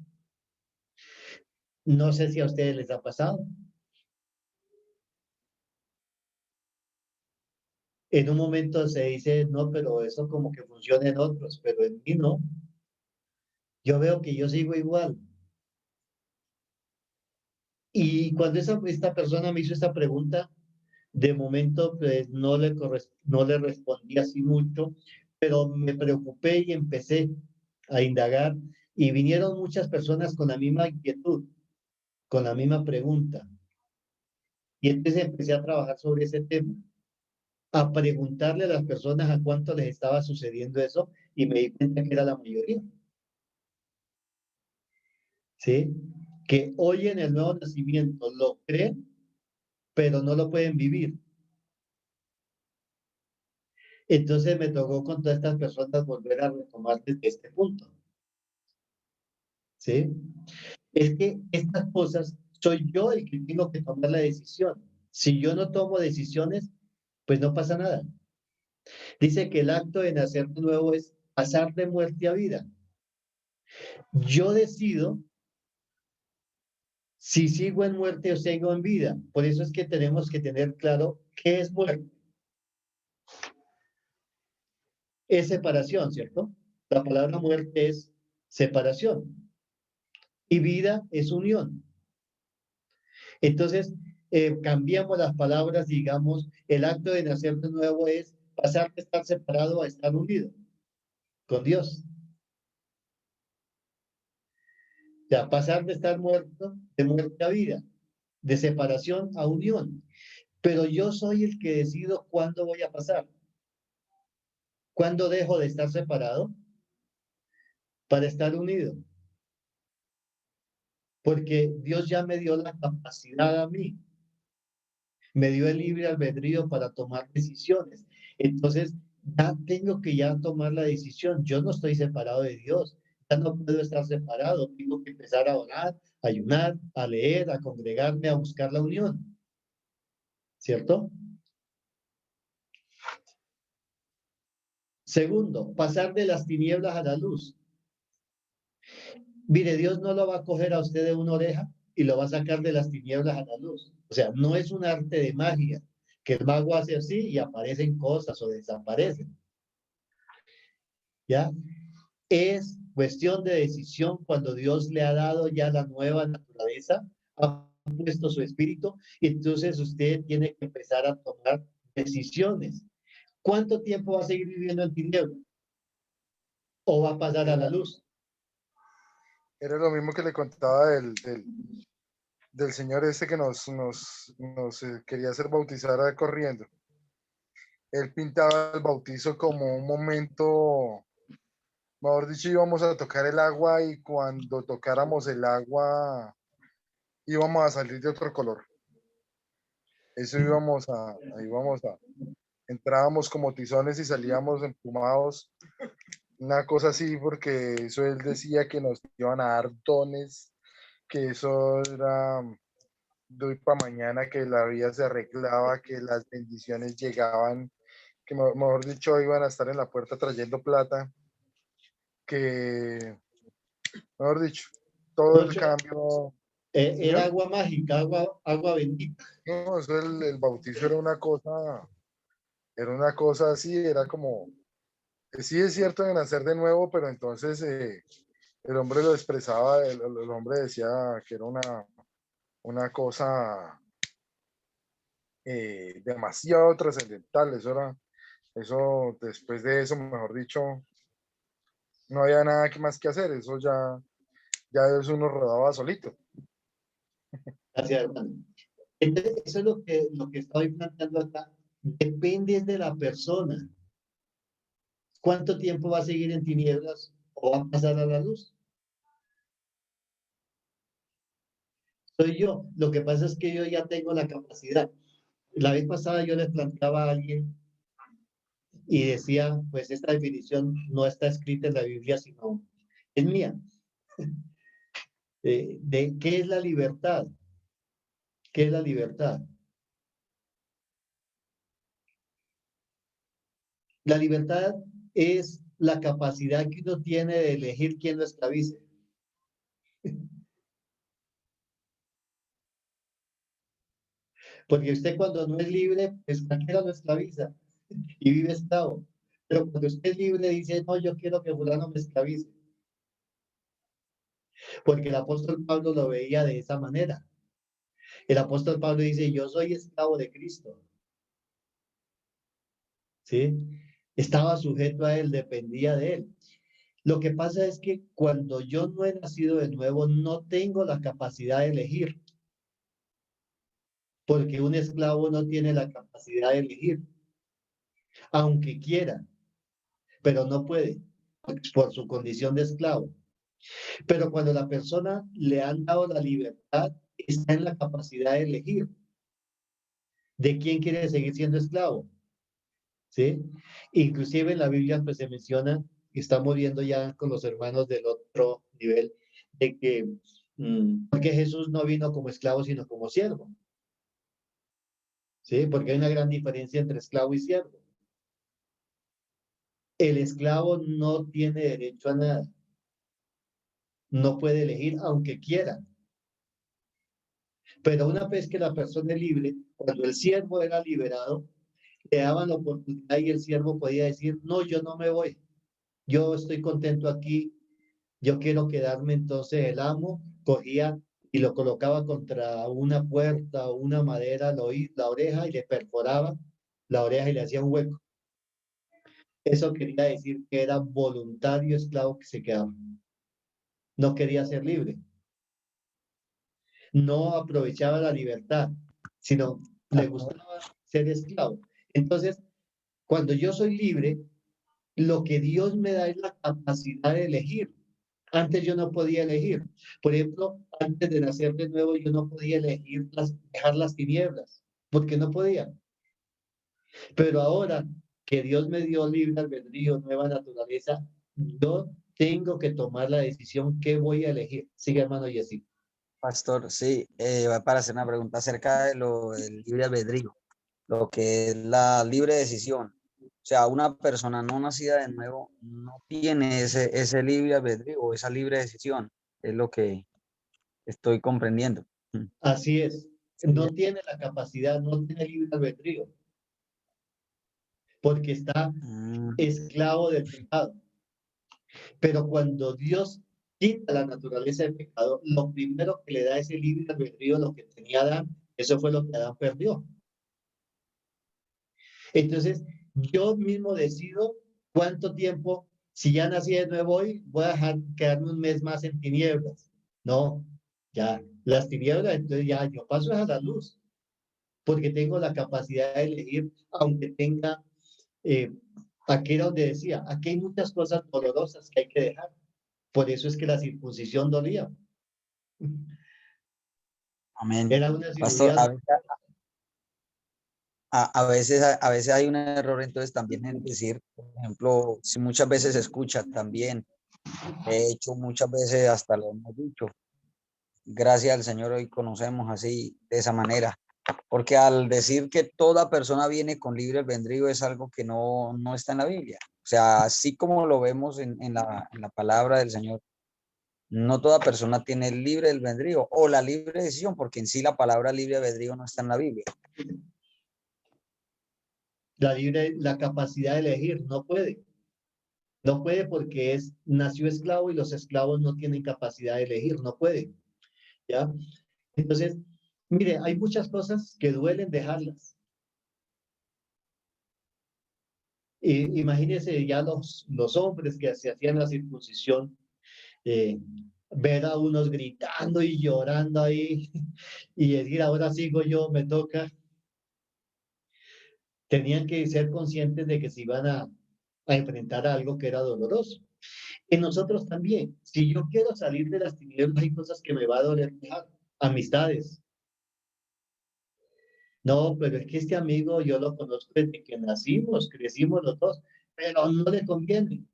No sé si a ustedes les ha pasado. En un momento se dice, no, pero eso como que funciona en otros, pero en mí no. Yo veo que yo sigo igual. Y cuando esta persona me hizo esta pregunta, de momento pues no le respondí así mucho, pero me preocupé y empecé a indagar y vinieron muchas personas con la misma inquietud, con la misma pregunta. Y entonces empecé a trabajar sobre ese tema, a preguntarle a las personas a cuánto les estaba sucediendo eso y me di cuenta que era la mayoría. ¿Sí? Que oyen el nuevo nacimiento, lo creen, pero no lo pueden vivir. Entonces me tocó con todas estas personas volver a retomar desde este punto. ¿Sí? Es que estas cosas soy yo el que tengo que tomar la decisión. Si yo no tomo decisiones, pues no pasa nada. Dice que el acto de nacer de nuevo es pasar de muerte a vida. Yo decido si sigo en muerte o sigo en vida. Por eso es que tenemos que tener claro qué es muerte. Es separación, ¿cierto? La palabra muerte es separación y vida es unión. Entonces, cambiamos las palabras, digamos, el acto de nacer de nuevo es pasar de estar separado a estar unido con Dios. Ya, pasar de estar muerto, de muerte a vida, de separación a unión. Pero yo soy el que decido cuándo voy a pasar. ¿Cuándo dejo de estar separado para estar unido? Porque Dios ya me dio la capacidad a mí. Me dio el libre albedrío para tomar decisiones. Entonces, ya tengo que ya tomar la decisión. Yo no estoy separado de Dios. Ya no puedo estar separado. Tengo que empezar a orar, a ayunar, a leer, a congregarme, a buscar la unión. ¿Cierto? Segundo, pasar de las tinieblas a la luz. Mire, Dios no lo va a coger a usted de una oreja y lo va a sacar de las tinieblas a la luz. O sea, no es un arte de magia, que el mago hace así y aparecen cosas o desaparecen. ¿Ya? Es cuestión de decisión cuando Dios le ha dado ya la nueva naturaleza, ha puesto su espíritu, y entonces usted tiene que empezar a tomar decisiones. ¿Cuánto tiempo va a seguir viviendo en tinieblas? ¿O va a pasar a la luz? Era lo mismo que le contaba del señor este que nos quería hacer bautizar corriendo. Él pintaba el bautizo como un momento, mejor dicho, íbamos a tocar el agua y cuando tocáramos el agua íbamos a salir de otro color. Eso íbamos a entrábamos como tizones y salíamos emplumados, una cosa así, porque eso él decía que nos iban a dar dones, que eso era de hoy para mañana, que la vida se arreglaba, que las bendiciones llegaban, que mejor dicho iban a estar en la puerta trayendo plata, que mejor dicho, todo el cambio. Era agua mágica, agua bendita. No, eso el bautizo era una cosa así, era como Sí es cierto de nacer de nuevo, pero entonces el hombre lo expresaba, el hombre decía que era una cosa demasiado trascendental. Eso, después de eso, mejor dicho, no había nada más que hacer. Eso ya es uno rodaba solito. Gracias, hermano. Entonces, eso es lo que estoy planteando acá. Depende de la persona. ¿Cuánto tiempo va a seguir en tinieblas o va a pasar a la luz? Soy yo. Lo que pasa es que yo ya tengo la capacidad. La vez pasada yo les planteaba a alguien y decía, pues esta definición no está escrita en la Biblia, sino es mía. De qué es la libertad. ¿Qué es la libertad? La libertad es la capacidad que uno tiene de elegir quién lo esclavice. Porque usted cuando no es libre, pues cualquiera lo esclaviza y vive esclavo. Pero cuando usted es libre dice, no, yo quiero que fulano me esclavice. Porque el apóstol Pablo lo veía de esa manera. El apóstol Pablo dice, yo soy esclavo de Cristo. ¿Sí? Estaba sujeto a él, dependía de él. Lo que pasa es que cuando yo no he nacido de nuevo, no tengo la capacidad de elegir. Porque un esclavo no tiene la capacidad de elegir, aunque quiera, pero no puede por su condición de esclavo. Pero cuando la persona le han dado la libertad, está en la capacidad de elegir de quién quiere seguir siendo esclavo. ¿Sí? Inclusive en la Biblia pues se menciona, y estamos viendo ya con los hermanos del otro nivel, de que porque Jesús no vino como esclavo, sino como siervo. ¿Sí? Porque hay una gran diferencia entre esclavo y siervo. El esclavo no tiene derecho a nada. No puede elegir aunque quiera. Pero una vez que la persona es libre, cuando el siervo era liberado, le daban la oportunidad y el siervo podía decir, no, yo no me voy. Yo estoy contento aquí. Yo quiero quedarme. Entonces el amo cogía y lo colocaba contra una puerta o una madera, la oreja y le perforaba la oreja y le hacía un hueco. Eso quería decir que era voluntario esclavo que se quedaba. No quería ser libre. No aprovechaba la libertad, sino le gustaba ser esclavo. Entonces, cuando yo soy libre, lo que Dios me da es la capacidad de elegir. Antes yo no podía elegir. Por ejemplo, antes de nacer de nuevo, yo no podía elegir dejar las tinieblas, porque no podía. Pero ahora que Dios me dio libre albedrío, nueva naturaleza, yo tengo que tomar la decisión que voy a elegir. Sigue, hermano Jessy. Pastor, sí, va para hacer una pregunta acerca de lo del libre albedrío, lo que es la libre decisión. O sea, una persona no nacida de nuevo no tiene ese libre albedrío o esa libre decisión, es lo que estoy comprendiendo. Así es. Sí. No tiene la capacidad, no tiene libre albedrío, porque está esclavo del pecado. Pero cuando Dios quita la naturaleza del pecado, lo primero que le da ese libre albedrío, lo que tenía Adán, eso fue lo que Adán perdió. Entonces, yo mismo decido cuánto tiempo, si ya nací de nuevo hoy, voy a dejar quedarme un mes más en tinieblas. No, ya, las tinieblas, entonces ya yo paso a la luz, porque tengo la capacidad de elegir, aunque tenga, aquí era donde decía, aquí hay muchas cosas dolorosas que hay que dejar. Por eso es que la circuncisión dolía. Amén. Era una Pastor, cirugía. a veces hay un error, entonces también en decir, por ejemplo, si muchas veces se escucha también, de hecho muchas veces hasta lo hemos dicho, gracias al Señor hoy conocemos así, de esa manera, porque al decir que toda persona viene con libre albedrío es algo que no está en la Biblia, o sea, así como lo vemos en la palabra del Señor, no toda persona tiene libre albedrío o la libre decisión, porque en sí la palabra libre albedrío no está en la Biblia. La capacidad de elegir, no puede. No puede porque nació esclavo y los esclavos no tienen capacidad de elegir, no pueden, ¿ya? Entonces, mire, hay muchas cosas que duelen dejarlas. Imagínense ya los hombres que se hacían la circuncisión, ver a unos gritando y llorando ahí y decir, ahora sigo yo, me toca. Tenían que ser conscientes de que se iban a enfrentar a algo que era doloroso. Y nosotros también, si yo quiero salir de las tinieblas, hay cosas que me va a doler dejar. Amistades. No, pero es que este amigo yo lo conozco desde que nacimos, crecimos los dos, pero no le conviene.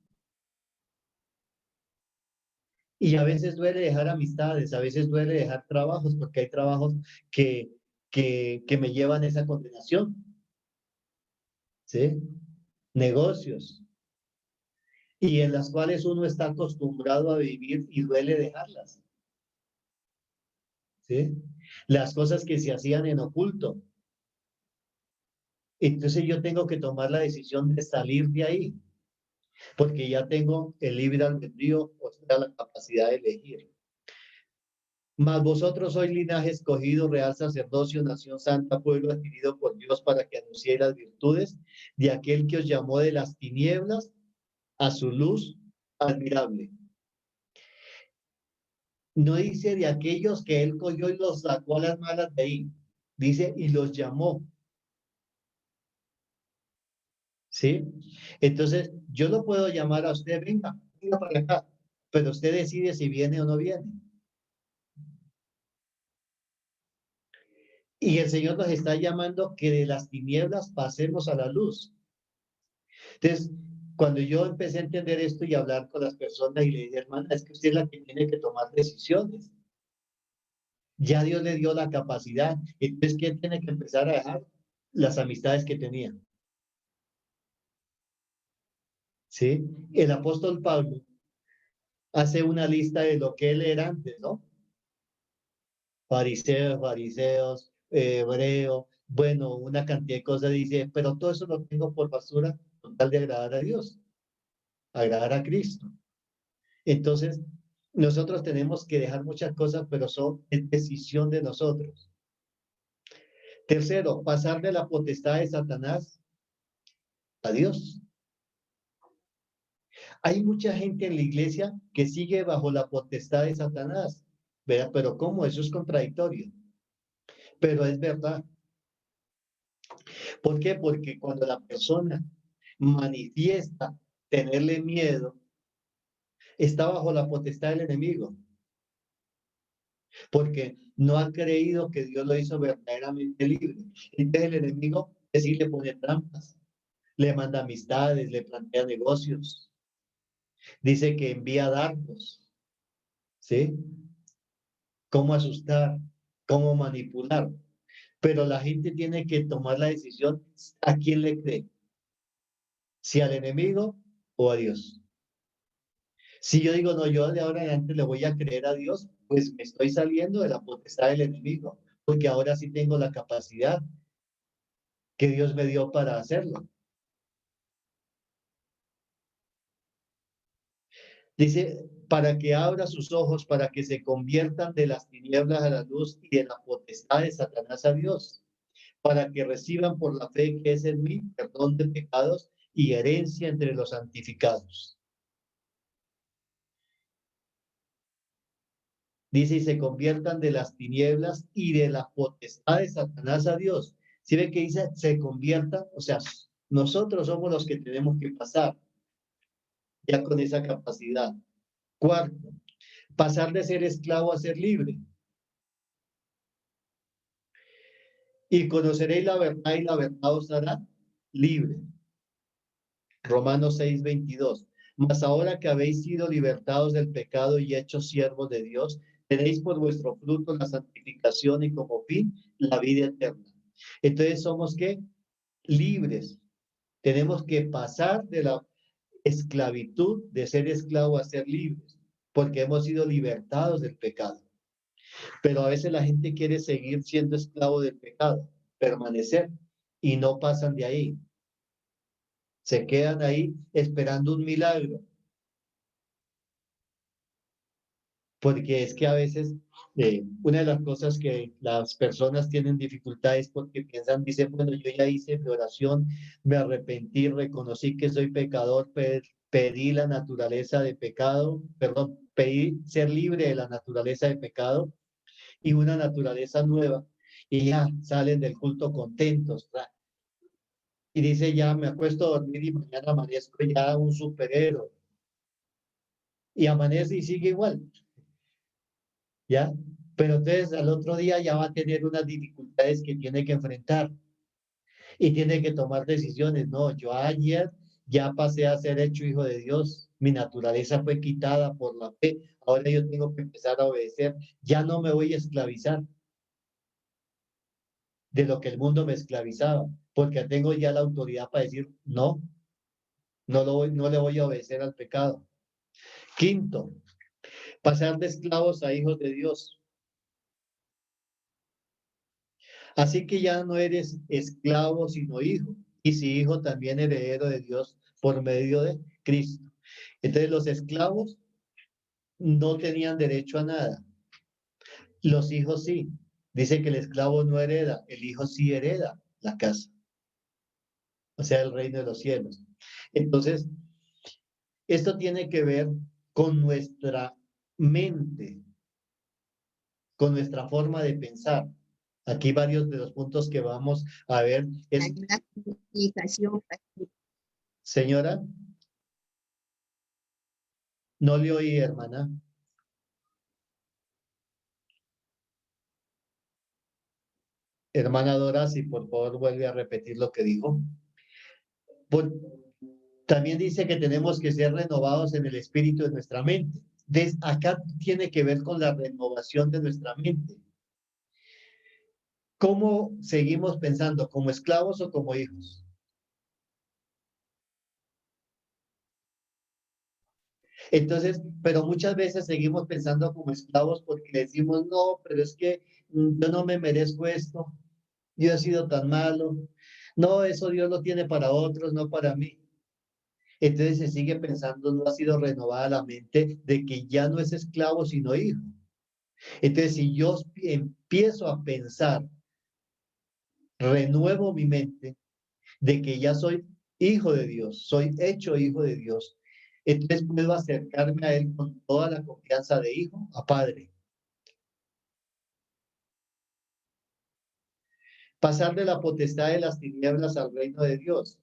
Y a veces duele dejar amistades, a veces duele dejar trabajos, porque hay trabajos que me llevan a esa condenación, ¿sí? Negocios, y en las cuales uno está acostumbrado a vivir y duele dejarlas, ¿sí? Las cosas que se hacían en oculto. Entonces yo tengo que tomar la decisión de salir de ahí, porque ya tengo el libre albedrío, o sea, la capacidad de elegir. Mas vosotros sois linaje escogido, real sacerdocio, nación santa, pueblo adquirido por Dios para que anunciéis las virtudes de aquel que os llamó de las tinieblas a su luz admirable. No dice de aquellos que él cogió y los sacó a las malas de ahí. Dice y los llamó. ¿Sí? Entonces, yo lo puedo llamar a usted, venga, venga para acá, pero usted decide si viene o no viene. Y el Señor nos está llamando que de las tinieblas pasemos a la luz. Entonces, cuando yo empecé a entender esto y a hablar con las personas y le dije, hermana, es que usted es la que tiene que tomar decisiones. Ya Dios le dio la capacidad. Entonces, ¿quién tiene que empezar a dejar? Las amistades que tenía. ¿Sí? El apóstol Pablo hace una lista de lo que él era antes, ¿no? Fariseos, hebreo, bueno, una cantidad de cosas, dice, pero todo eso lo tengo por basura con tal de agradar a Dios, agradar a Cristo. Entonces, nosotros tenemos que dejar muchas cosas, pero son decisión de nosotros. Tercero, pasar de la potestad de Satanás a Dios. Hay mucha gente en la iglesia que sigue bajo la potestad de Satanás, ¿verdad? Pero ¿cómo? Eso es contradictorio. Pero es verdad. ¿Por qué? Porque cuando la persona manifiesta tenerle miedo, está bajo la potestad del enemigo. Porque no ha creído que Dios lo hizo verdaderamente libre. Entonces el enemigo sí le pone trampas, le manda amistades, le plantea negocios, dice que envía dardos, ¿sí? Cómo asustar, cómo manipular. Pero la gente tiene que tomar la decisión a quién le cree, si al enemigo o a Dios. Si yo digo, no, yo de ahora en adelante le voy a creer a Dios, pues me estoy saliendo de la potestad del enemigo, porque ahora sí tengo la capacidad que Dios me dio para hacerlo. Dice, para que abra sus ojos, para que se conviertan de las tinieblas a la luz y de la potestad de Satanás a Dios, para que reciban por la fe que es en mí perdón de pecados y herencia entre los santificados. Dice, y se conviertan de las tinieblas y de la potestad de Satanás a Dios. ¿Sí ve que dice, se conviertan? O sea, nosotros somos los que tenemos que pasar ya con esa capacidad. Cuarto, pasar de ser esclavo a ser libre. Y conoceréis la verdad y la verdad os hará libre. Romanos 6:22. Mas ahora que habéis sido libertados del pecado y hechos siervos de Dios, tenéis por vuestro fruto la santificación y como fin la vida eterna. Entonces somos ¿qué? Libres. Tenemos que pasar de la esclavitud, de ser esclavo a ser libres, porque hemos sido libertados del pecado. Pero a veces la gente quiere seguir siendo esclavo del pecado, permanecer, y no pasan de ahí. Se quedan ahí esperando un milagro. Porque es que a veces una de las cosas que las personas tienen dificultades porque piensan, dicen, bueno, yo ya hice mi oración, me arrepentí, reconocí que soy pecador, pedí la naturaleza de pecado, perdón, pedí ser libre de la naturaleza de pecado y una naturaleza nueva, y ya salen del culto contentos, ¿verdad? Y dice, ya me acuesto a dormir y mañana amanezco ya un superhéroe. Y amanece y sigue igual. ¿Ya? Pero entonces al otro día ya va a tener unas dificultades que tiene que enfrentar y tiene que tomar decisiones. No, yo ayer ya pasé a ser hecho hijo de Dios, mi naturaleza fue quitada por la fe, ahora yo tengo que empezar a obedecer, ya no me voy a esclavizar de lo que el mundo me esclavizaba, porque tengo ya la autoridad para decir, no, no le voy a obedecer al pecado. Quinto, pasar de esclavos a hijos de Dios. Así que ya no eres esclavo, sino hijo. Y si hijo, también heredero de Dios por medio de Cristo. Entonces los esclavos no tenían derecho a nada. Los hijos sí. Dice que el esclavo no hereda, el hijo sí hereda la casa. O sea, el reino de los cielos. Entonces, esto tiene que ver con nuestra mente, con nuestra forma de pensar. Aquí varios de los puntos que vamos a ver es, Hay una comunicación. señora, no le oí, hermana. Hermana Dora, si por favor vuelve a repetir lo que dijo. También dice que tenemos que ser renovados en el espíritu de nuestra mente. Acá tiene que ver con la renovación de nuestra mente. ¿Cómo seguimos pensando? ¿Como esclavos o como hijos? Entonces, pero muchas veces seguimos pensando como esclavos porque decimos, no, pero es que yo no me merezco esto, yo he sido tan malo, no, eso Dios lo tiene para otros, no para mí. Entonces se sigue pensando, no ha sido renovada la mente de que ya no es esclavo, sino hijo. Entonces, si yo empiezo a pensar, renuevo mi mente de que ya soy hijo de Dios, soy hecho hijo de Dios, entonces puedo acercarme a Él con toda la confianza de hijo a padre. Pasar de la potestad de las tinieblas al reino de Dios,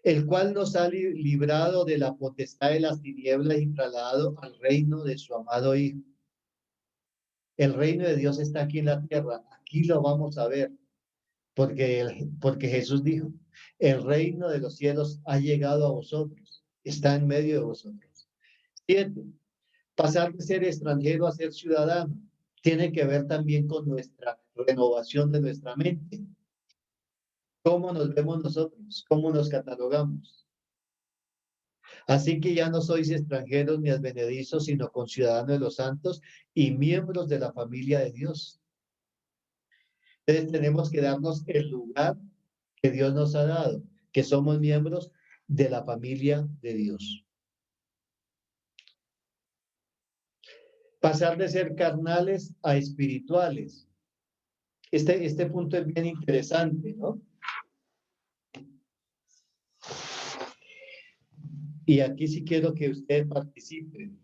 el cual nos ha librado de la potestad de las tinieblas y trasladado al reino de su amado Hijo. El reino de Dios está aquí en la tierra, aquí lo vamos a ver, porque Jesús dijo, el reino de los cielos ha llegado a vosotros, está en medio de vosotros. 7. Pasar de ser extranjero a ser ciudadano tiene que ver también con nuestra renovación de nuestra mente. ¿Cómo nos vemos nosotros? ¿Cómo nos catalogamos? Así que ya no sois extranjeros ni advenedizos, sino conciudadanos de los santos y miembros de la familia de Dios. Entonces tenemos que darnos el lugar que Dios nos ha dado, que somos miembros de la familia de Dios. Pasar de ser carnales a espirituales. Este punto es bien interesante, ¿no? Y aquí sí quiero que ustedes participen.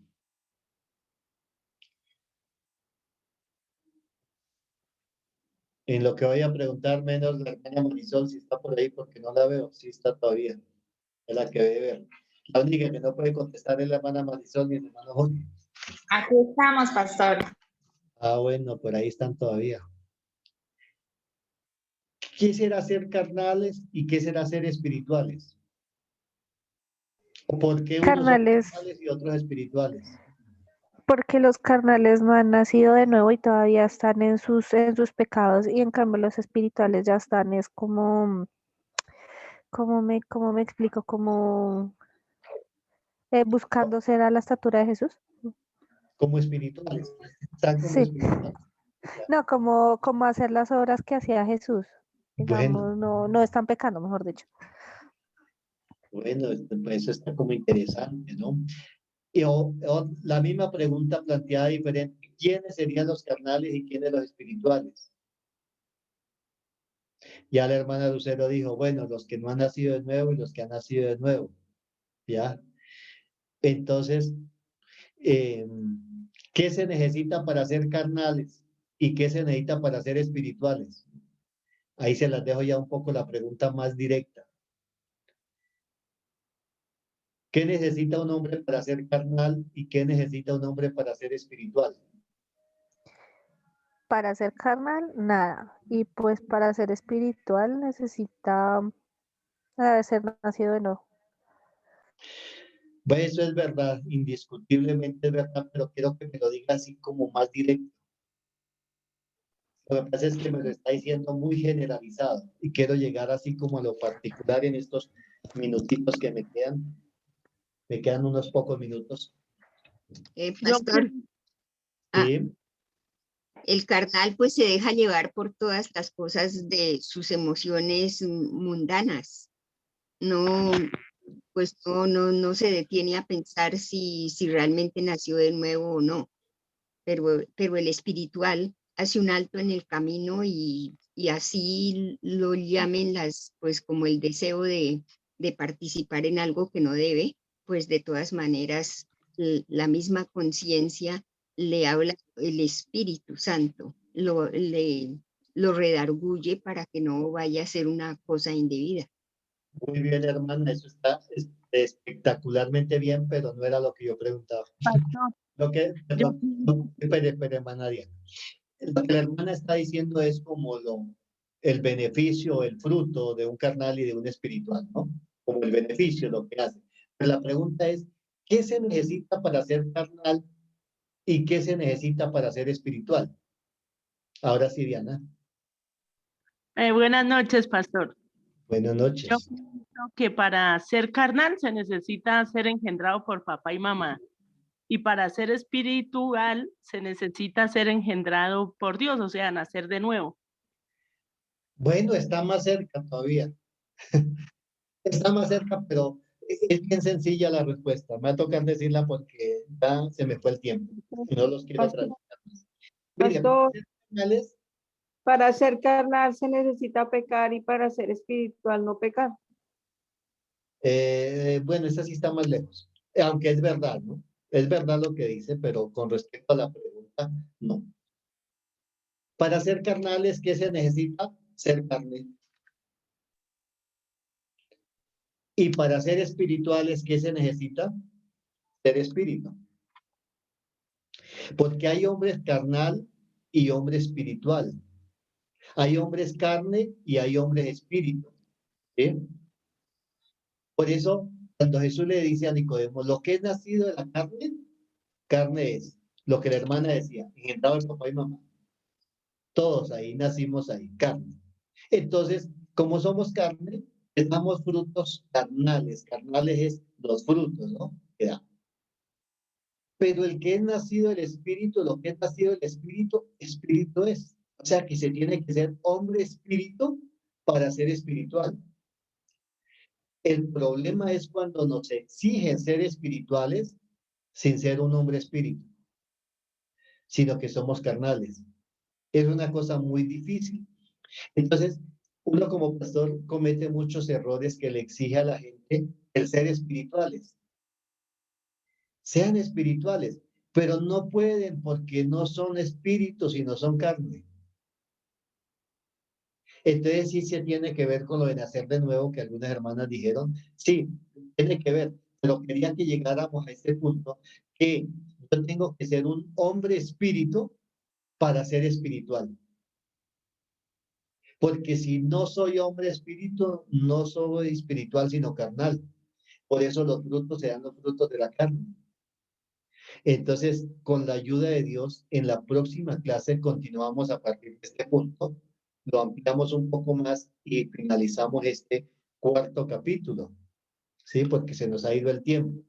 En lo que voy a preguntar, menos la hermana Marisol, si está por ahí, porque no la veo. Sí está todavía. Es la que debe ver. La única que no puede contestar es la hermana Marisol y el hermano Jorge. Aquí estamos, pastor. Ah, bueno, por ahí están todavía. ¿Qué será ser carnales y qué será ser espirituales? ¿Por qué unos son Carnales, carnales y otros espirituales? porque los carnales no han nacido de nuevo y todavía están en sus pecados, y en cambio los espirituales ya están, es como, ¿cómo me explico? Como buscando ser a la estatura de Jesús. Como espirituales. Están como Sí, espirituales. no, como hacer las obras que hacía Jesús. Bueno, Digamos, no están pecando, mejor dicho. Bueno, pues eso está como interesante, ¿no? Y la misma pregunta planteada diferente. ¿Quiénes serían los carnales y quiénes los espirituales? Ya la hermana Lucero dijo, bueno, los que no han nacido de nuevo y los que han nacido de nuevo. ¿Ya? Entonces, ¿qué se necesita para ser carnales y qué se necesita para ser espirituales? Ahí se las dejo ya un poco la pregunta más directa. ¿Qué necesita un hombre para ser carnal y qué necesita un hombre para ser espiritual? Para ser carnal, nada. Y pues para ser espiritual necesita ser nacido de nuevo. Pues eso es verdad, indiscutiblemente es verdad, pero quiero que me lo diga así como más directo. Lo que pasa es que me lo está diciendo muy generalizado y quiero llegar así como a lo particular en estos minutitos que me quedan. Me quedan unos pocos minutos. Pastor, Sí. el carnal pues se deja llevar por todas las cosas de sus emociones mundanas. No, pues no se detiene a pensar si realmente nació de nuevo o no. Pero el espiritual hace un alto en el camino y así lo llamen pues como el deseo de participar en algo que no debe, pues de todas maneras la misma conciencia le habla, el Espíritu Santo lo redarguye para que no vaya a ser una cosa indebida. Muy bien, hermana, eso está espectacularmente bien, pero no era lo que yo preguntaba. Lo que, perdón, espere, hermana Diana. Lo que la hermana está diciendo es como el beneficio, el fruto de un carnal y de un espiritual, ¿no? Como el beneficio, lo que hace. Pero la pregunta es, ¿qué se necesita para ser carnal y qué se necesita para ser espiritual? Ahora sí, Diana. Buenas noches, pastor. Buenas noches. Yo creo que para ser carnal se necesita ser engendrado por papá y mamá. Y para ser espiritual se necesita ser engendrado por Dios, o sea, nacer de nuevo. Bueno, está más cerca todavía. Está más cerca, pero es bien sencilla la respuesta. Me va a tocar decirla porque ya se me fue el tiempo y no los quiero Pastor, transitar. Mire, para ser carnal se necesita pecar y para ser espiritual no pecar. Bueno, esa sí está más lejos, aunque es verdad, ¿no? Es verdad lo que dice, pero con respecto a la pregunta, no. Para ser carnales, ¿qué se necesita? Ser carne. Y para ser espirituales, ¿qué se necesita? Ser espíritu. Porque hay hombres carnal y hombre espiritual. Hay hombres carne y hay hombres espíritu. ¿Sí? Por eso, cuando Jesús le dice a Nicodemo, lo que es nacido de la carne, carne es. Lo que la hermana decía, engendrado de papá y mamá. Todos ahí nacimos ahí, carne. Entonces, como somos carne, damos frutos carnales. Carnales es los frutos, ¿no? Que da. Pero el que es nacido del Espíritu, lo que es nacido del Espíritu, Espíritu es. O sea que se tiene que ser hombre espíritu para ser espiritual. El problema es cuando nos exigen ser espirituales sin ser un hombre espíritu, sino que somos carnales. Es una cosa muy difícil. Entonces, uno como pastor comete muchos errores que le exige a la gente el ser espirituales. Sean espirituales, pero no pueden porque no son espíritus, sino son carne. Entonces sí se tiene que ver con lo de nacer de nuevo que algunas hermanas dijeron. Sí, tiene que ver, pero quería que llegáramos a este punto que yo tengo que ser un hombre espíritu para ser espiritual. Porque si no soy hombre espíritu, no soy espiritual, sino carnal. Por eso los frutos serán los frutos de la carne. Entonces, con la ayuda de Dios, en la próxima clase continuamos a partir de este punto, lo ampliamos un poco más y finalizamos este cuarto capítulo, ¿sí? Porque se nos ha ido el tiempo.